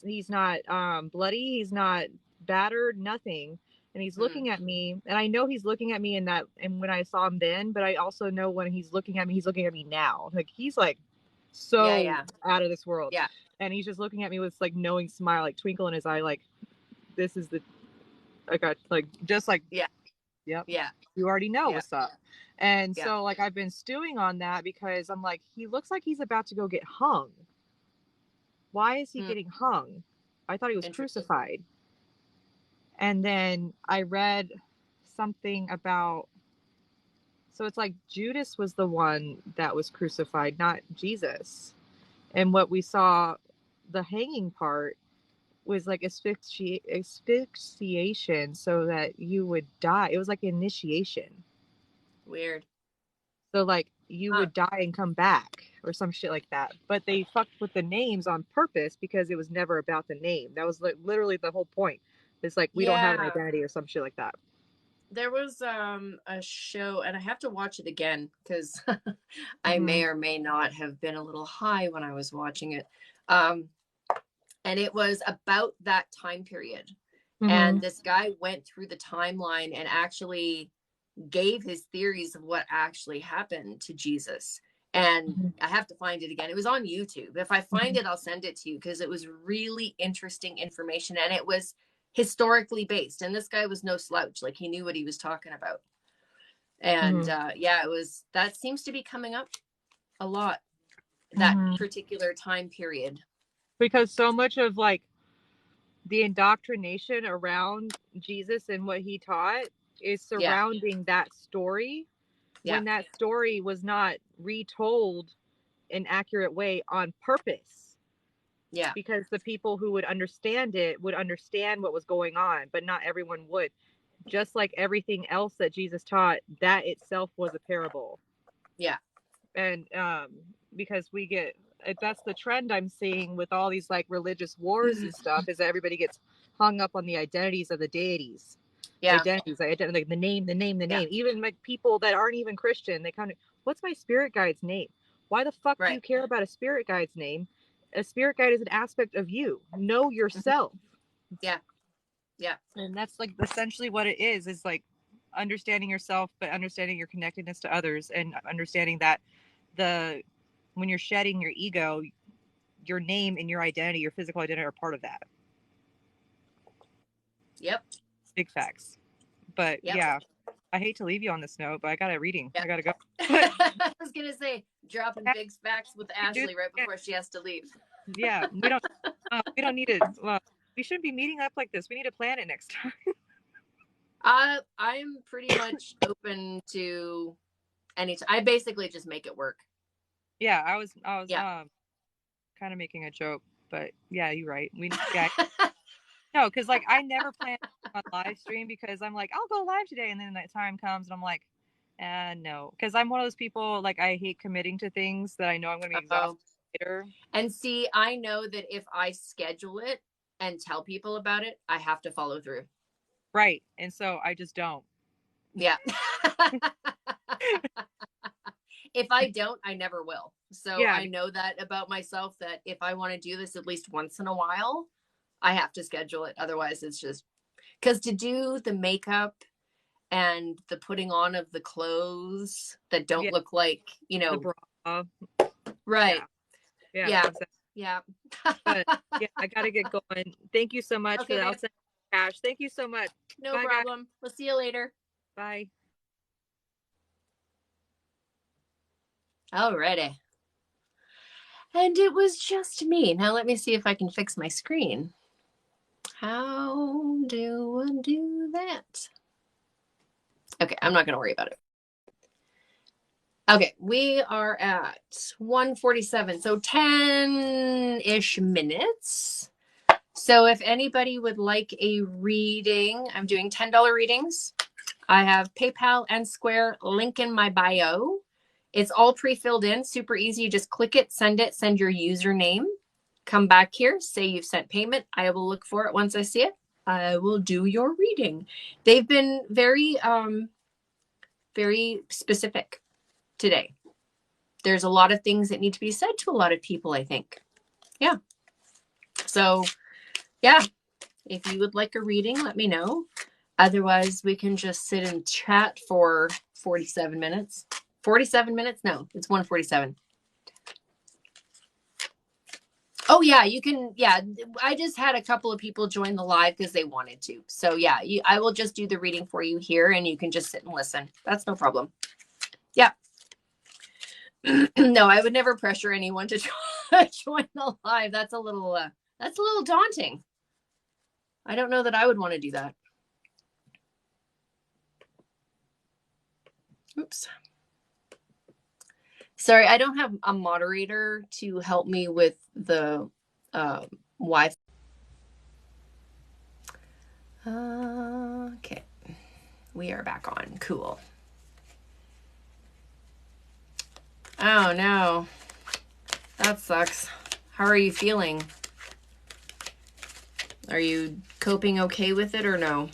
bloody, he's not battered, nothing. And he's looking at me, and I know he's looking at me in that, and when I saw him then, but I also know when he's looking at me now. Like he's like so out of this world. Yeah. And he's just looking at me with like knowing smile, like twinkle in his eye, like this is the I got like just like yep. You already know what's up. And so like I've been stewing on that, because I'm like, he looks like he's about to go get hung. Why is he getting hung? I thought he was crucified. And then I read something about, so it's like Judas was the one that was crucified, not Jesus. And what we saw, the hanging part, was like asphyxiation so that you would die. It was like initiation. Weird. So like you would die and come back or some shit like that. But they fucked with the names on purpose because it was never about the name. That was like literally the whole point. It's like we don't have an identity or some shit like that. There was a show, and I have to watch it again because I may or may not have been a little high when I was watching it. And it was about that time period. And this guy went through the timeline and actually gave his theories of what actually happened to Jesus. And I have to find it again. It was on YouTube. If I find it, I'll send it to you, because it was really interesting information, and it was historically based. And this guy was no slouch. Like, he knew what he was talking about. And it was, that seems to be coming up a lot, that particular time period. Because so much of like the indoctrination around Jesus and what he taught is surrounding that story, when that story was not retold an accurate way on purpose. Yeah. Because the people who would understand it would understand what was going on, but not everyone would. Just like everything else that Jesus taught, that itself was a parable. Yeah. And because we get, that's the trend I'm seeing with all these like religious wars and stuff, is that everybody gets hung up on the identities of the deities. Identities, like the name. Even like people that aren't even Christian, they kind of, what's my spirit guide's name? Why the fuck do you care about a spirit guide's name? A spirit guide is an aspect of you. Know yourself. Yeah. And that's like essentially what it is like understanding yourself, but understanding your connectedness to others, and understanding that when you're shedding your ego, your name and your identity, your physical identity, are part of that. Yep. Big facts. But yeah, I hate to leave you on this note, but I got a reading. I gotta go. I was gonna say, dropping big facts with Ashley right before she has to leave. Yeah, we don't need it. We shouldn't be meeting up like this. We need to plan it next time. I'm pretty much open to anytime. I basically just make it work. Yeah, I was kind of making a joke, but yeah, you're right. No, because like I never plan on live stream, because I'm like, I'll go live today, and then that time comes and I'm like, no, because I'm one of those people, like, I hate committing to things that I know I'm going to be exhausted later. And see, I know that if I schedule it and tell people about it, I have to follow through. Right. And so I just don't. Yeah. If I don't, I never will. So Yeah. I know that about myself, that if I want to do this at least once in a while, I have to schedule it. Otherwise, it's just because to do the makeup and the putting on of the clothes that don't Yeah. look like, you The know, bra. right. Yeah. Yeah. Exactly. Yeah. But yeah, I got to get going. Thank you so much for Okay, that. I'll babe. send you cash. Thank you so much. No Bye, guys. problem. We'll see you later. Bye. Alrighty. And it was just me. Now let me see if I can fix my screen. How do I do that? Okay, I'm not going to worry about it. Okay, we are at 1:47, so 10-ish minutes. So if anybody would like a reading, I'm doing $10 readings. I have PayPal and Square, link in my bio. It's all pre-filled in, super easy. You just click it, send your username. Come back here, say you've sent payment. I will look for it once I see it. I will do your reading. They've been very, very specific today. There's a lot of things that need to be said to a lot of people, I think. Yeah. So, yeah, if you would like a reading, let me know. Otherwise, we can just sit and chat for 47 minutes. 47 minutes? No, it's 1:47. Oh, yeah, you can. Yeah, I just had a couple of people join the live because they wanted to. So, yeah, I will just do the reading for you here and you can just sit and listen. That's no problem. Yeah. No, I would never pressure anyone to join the live. That's a little daunting. I don't know that I would want to do that. Oops. Sorry, I don't have a moderator to help me with the Wi-Fi. Okay, we are back on. Cool. Oh no, that sucks. How are you feeling? Are you coping okay with it or no?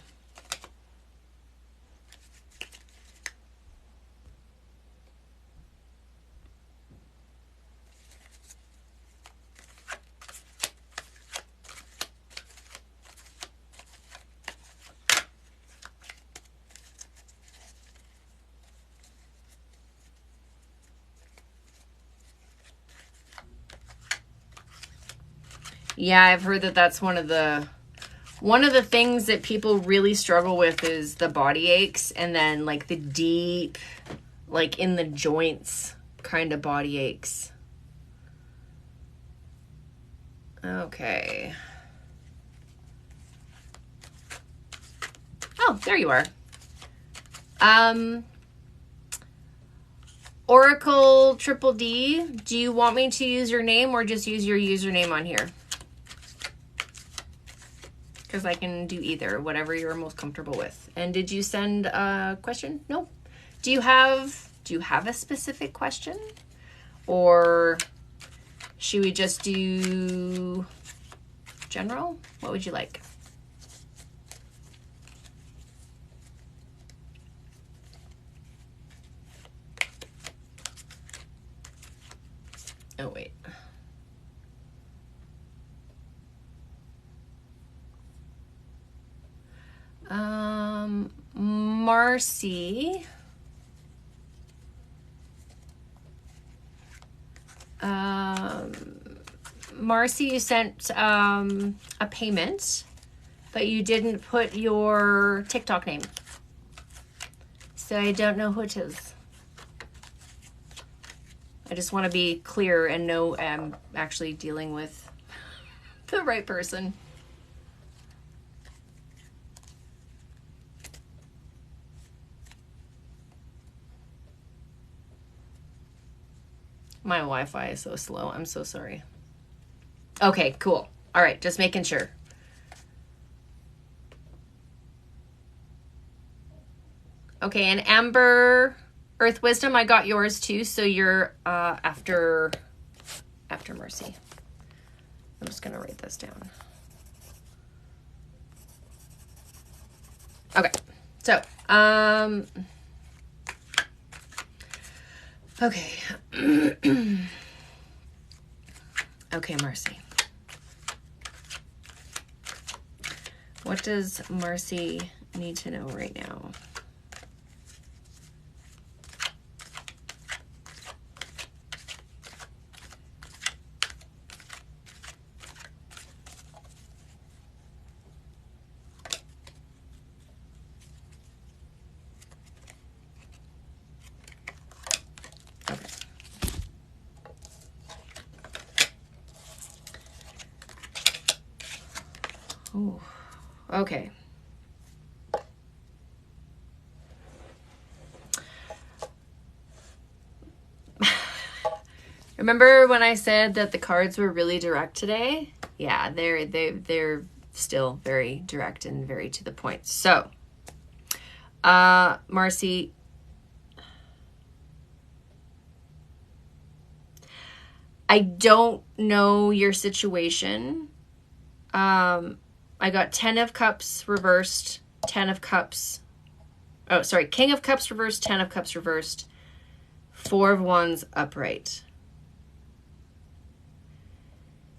Yeah, I've heard that that's one of the things that people really struggle with is the body aches, and then like the deep, like in the joints kind of body aches. Okay. Oh, there you are. Oracle Triple D, do you want me to use your name or just use your username on here? Because I can do either, whatever you're most comfortable with. And did you send a question? No. Do you have a specific question? Or should we just do general? What would you like? Oh, wait. Marcy. Marcy, you sent a payment, but you didn't put your TikTok name. So I don't know who it is. I just want to be clear and know I'm actually dealing with the right person. My Wi-Fi is so slow. I'm so sorry. Okay, cool. All right, just making sure. Okay, and Amber Earth Wisdom, I got yours too, so you're after Mercy. I'm just gonna write this down. Okay. So, okay. Okay, Marcy. What does Marcy need to know right now? Ooh, okay. Remember when I said that the cards were really direct today? Yeah, they're still very direct and very to the point. So, Marcy, I don't know your situation. I got 10 of Cups reversed, 10 of Cups. Oh, sorry, King of Cups reversed, 10 of Cups reversed, 4 of Wands upright.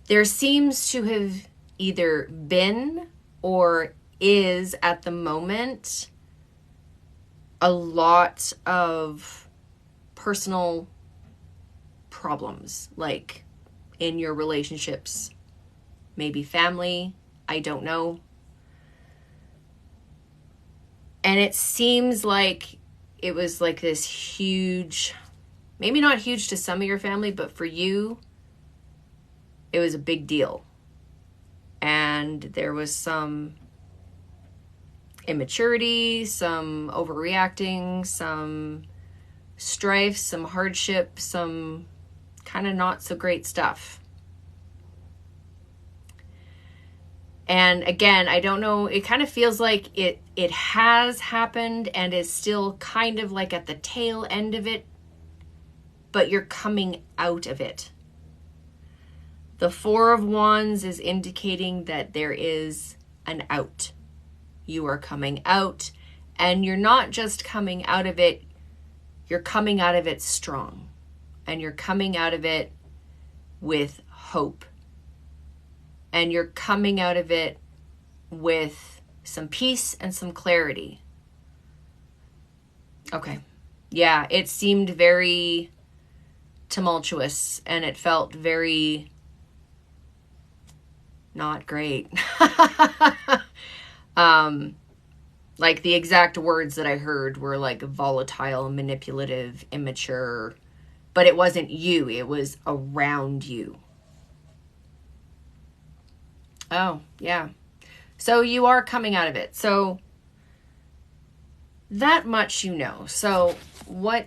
There seems to have either been or is at the moment a lot of personal problems, like in your relationships, maybe family, I don't know. And it seems like it was like this huge, maybe not huge to some of your family, but for you, it was a big deal. And there was some immaturity, some overreacting, some strife, some hardship, some kind of not so great stuff. And again, I don't know, it kind of feels like it has happened and is still kind of like at the tail end of it, but you're coming out of it. The 4 of Wands is indicating that there is an out. You are coming out, and you're not just coming out of it, you're coming out of it strong. And you're coming out of it with hope. And you're coming out of it with some peace and some clarity. Okay. Yeah, it seemed very tumultuous, and it felt very not great. Like the exact words that I heard were like volatile, manipulative, immature, but it wasn't you, it was around you. Oh, yeah. So you are coming out of it. So that much you know. So what?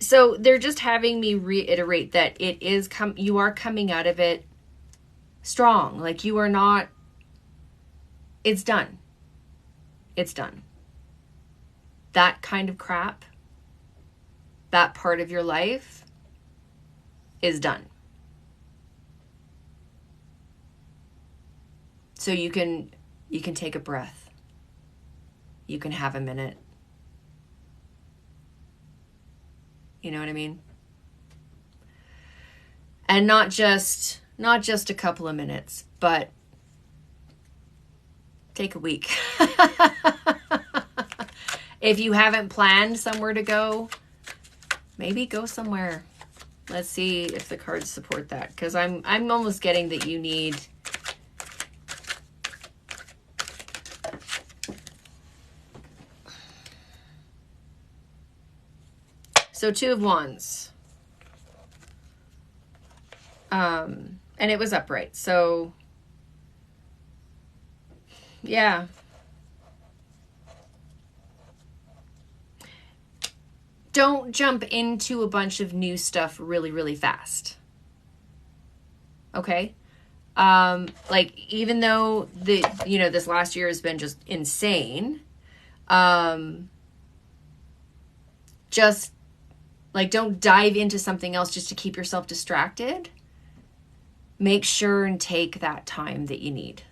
So they're just having me reiterate that it is you are coming out of it strong. Like you are not, it's done. It's done. That kind of crap, that part of your life is done. So you can take a breath. You can have a minute. You know what I mean? And not just a couple of minutes, but take a week. If you haven't planned somewhere to go, maybe go somewhere. Let's see if the cards support that, because I'm almost getting that you need so 2 of Wands. And it was upright. So yeah. Don't jump into a bunch of new stuff really, really fast. Okay? Like even though this last year has been just insane, just like don't dive into something else just to keep yourself distracted. Make sure and take that time that you need.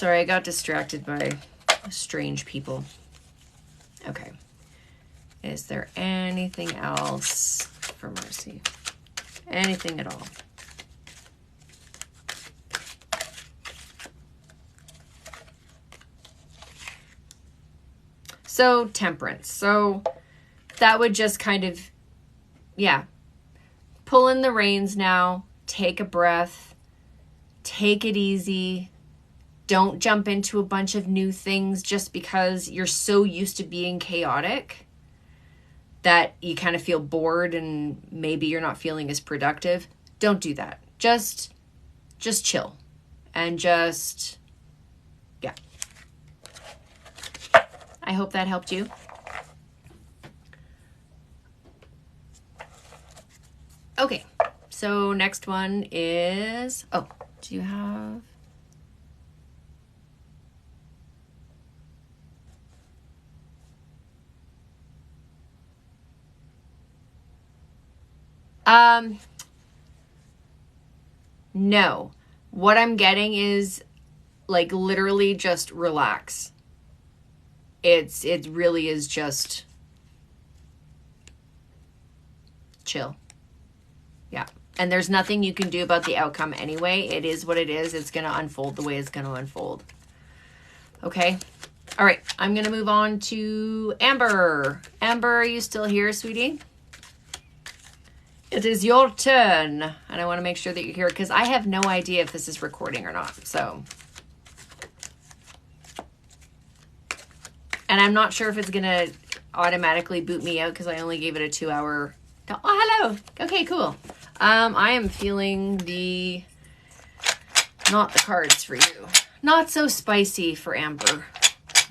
Sorry, I got distracted by strange people. Okay. Is there anything else for Marcy? Anything at all? So, temperance. So, that would just kind of, yeah, pull in the reins now. Take a breath. Take it easy. Don't jump into a bunch of new things just because you're so used to being chaotic that you kind of feel bored and maybe you're not feeling as productive. Don't do that. Just chill and just, yeah. I hope that helped you. Okay, so next one is, oh, do you have? No. What I'm getting is like literally just relax. It really is just chill. Yeah. And there's nothing you can do about the outcome anyway. It is what it is. It's going to unfold the way it's going to unfold. Okay. All right. I'm going to move on to Amber. Amber, are you still here, sweetie? It is your turn. And I want to make sure that you're here because I have no idea if this is recording or not. So, and I'm not sure if it's going to automatically boot me out because I only gave it a 2-hour. Oh, hello. Okay, cool. I am feeling not the cards for you. Not so spicy for Amber.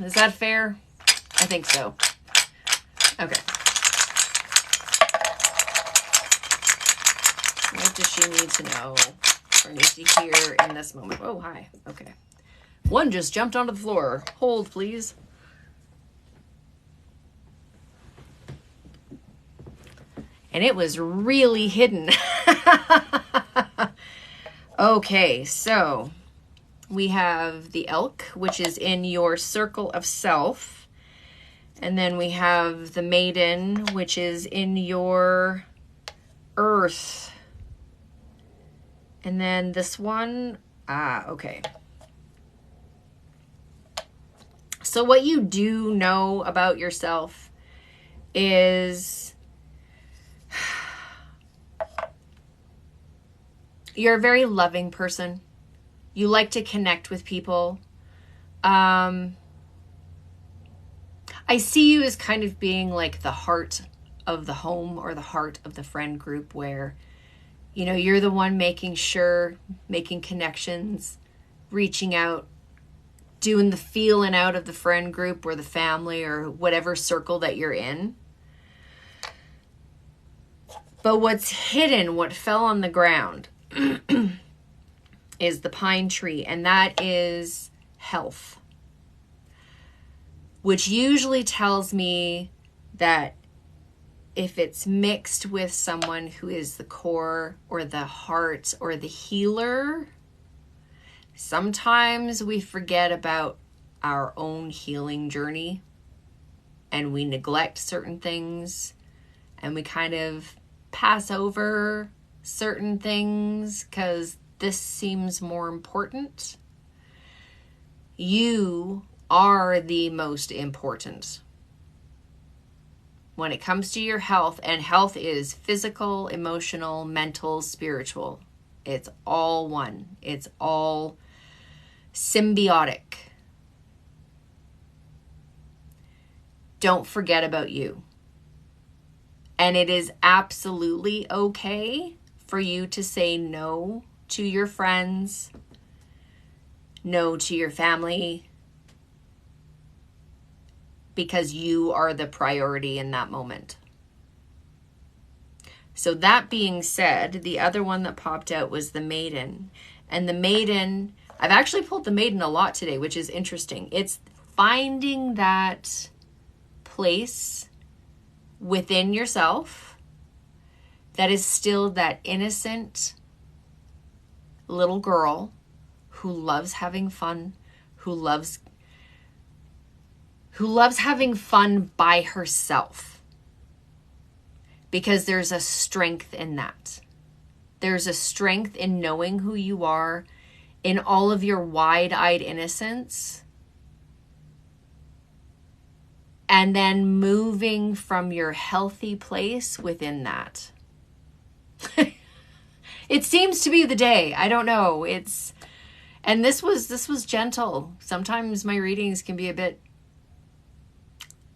Is that fair? I think so. Okay. What does she need to know or need to hear in this moment? Oh, hi. Okay. One just jumped onto the floor. Hold, please. And it was really hidden. Okay, so we have the elk, which is in your circle of self. And then we have the maiden, which is in your earth. And then this one, okay. So what you do know about yourself is you're a very loving person. You like to connect with people. I see you as kind of being like the heart of the home or the heart of the friend group where, you know, you're the one making connections, reaching out, doing the feeling out of the friend group or the family or whatever circle that you're in. But what's hidden, what fell on the ground, is the pine tree, and that is health, which usually tells me that if it's mixed with someone who is the core or the heart or the healer, sometimes we forget about our own healing journey and we neglect certain things and we kind of pass over certain things because this seems more important. You are the most important when it comes to your health, and health is physical, emotional, mental, spiritual. It's all one. It's all symbiotic. Don't forget about you. And it is absolutely okay for you to say no to your friends, no to your family, because you are the priority in that moment. So that being said, the other one that popped out was the maiden. And the maiden, I've actually pulled the maiden a lot today, which is interesting. It's finding that place within yourself that is still that innocent little girl who loves having fun, who loves having fun by herself, because there's a strength in that. There's a strength in knowing who you are in all of your wide-eyed innocence, and then moving from your healthy place within that. It seems to be the day. I don't know. And this was gentle. Sometimes my readings can be a bit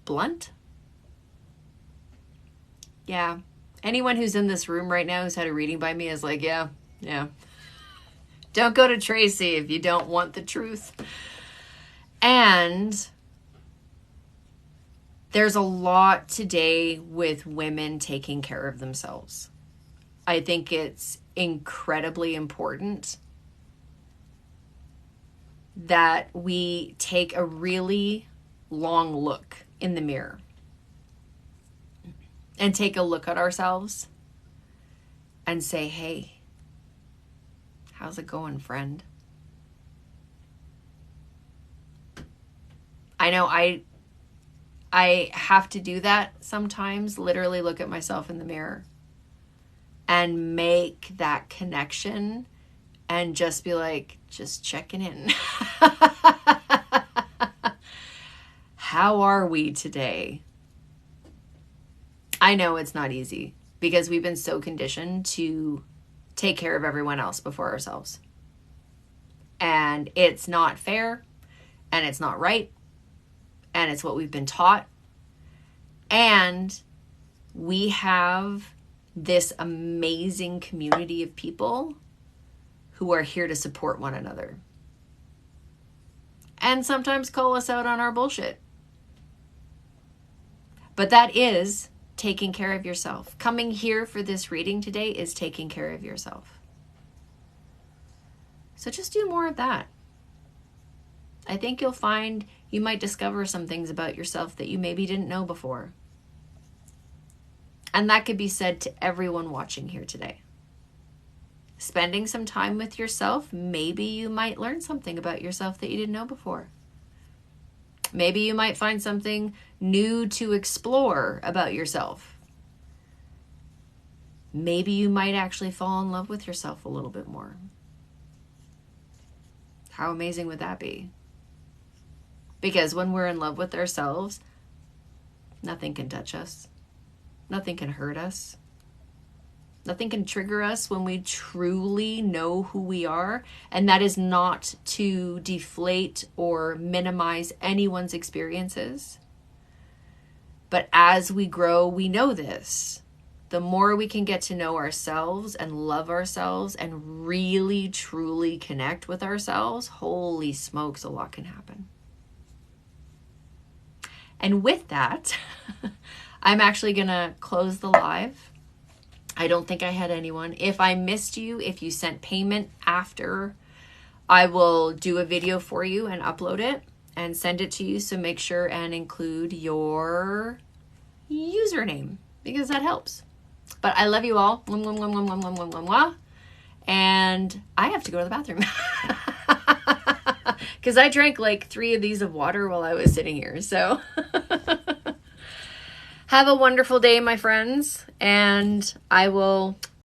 blunt. Yeah. Anyone who's in this room right now who's had a reading by me is like, yeah. Don't go to Tracy if you don't want the truth. And there's a lot today with women taking care of themselves. I think it's incredibly important that we take a really long look in the mirror and take a look at ourselves and say, hey, how's it going, friend? I know I have to do that sometimes, literally look at myself in the mirror and make that connection and just be like, just checking in. How are we today? I know it's not easy because we've been so conditioned to take care of everyone else before ourselves. And it's not fair, and it's not right, and it's what we've been taught. And we have this amazing community of people who are here to support one another and sometimes call us out on our bullshit. But that is taking care of yourself. Coming here for this reading today is taking care of yourself. So just do more of that. I think you'll find you might discover some things about yourself that you maybe didn't know before. And that could be said to everyone watching here today. Spending some time with yourself, maybe you might learn something about yourself that you didn't know before. Maybe you might find something new to explore about yourself. Maybe you might actually fall in love with yourself a little bit more. How amazing would that be? Because when we're in love with ourselves, nothing can touch us. Nothing can hurt us. Nothing can trigger us when we truly know who we are. And that is not to deflate or minimize anyone's experiences. But as we grow, we know this. The more we can get to know ourselves and love ourselves and really, truly connect with ourselves, holy smokes, a lot can happen. And with that, I'm actually going to close the live. I don't think I had anyone. If I missed you, if you sent payment after, I will do a video for you and upload it and send it to you. So make sure and include your username because that helps. But I love you all. And I have to go to the bathroom because I drank like 3 of these of water while I was sitting here. So have a wonderful day, my friends, and I will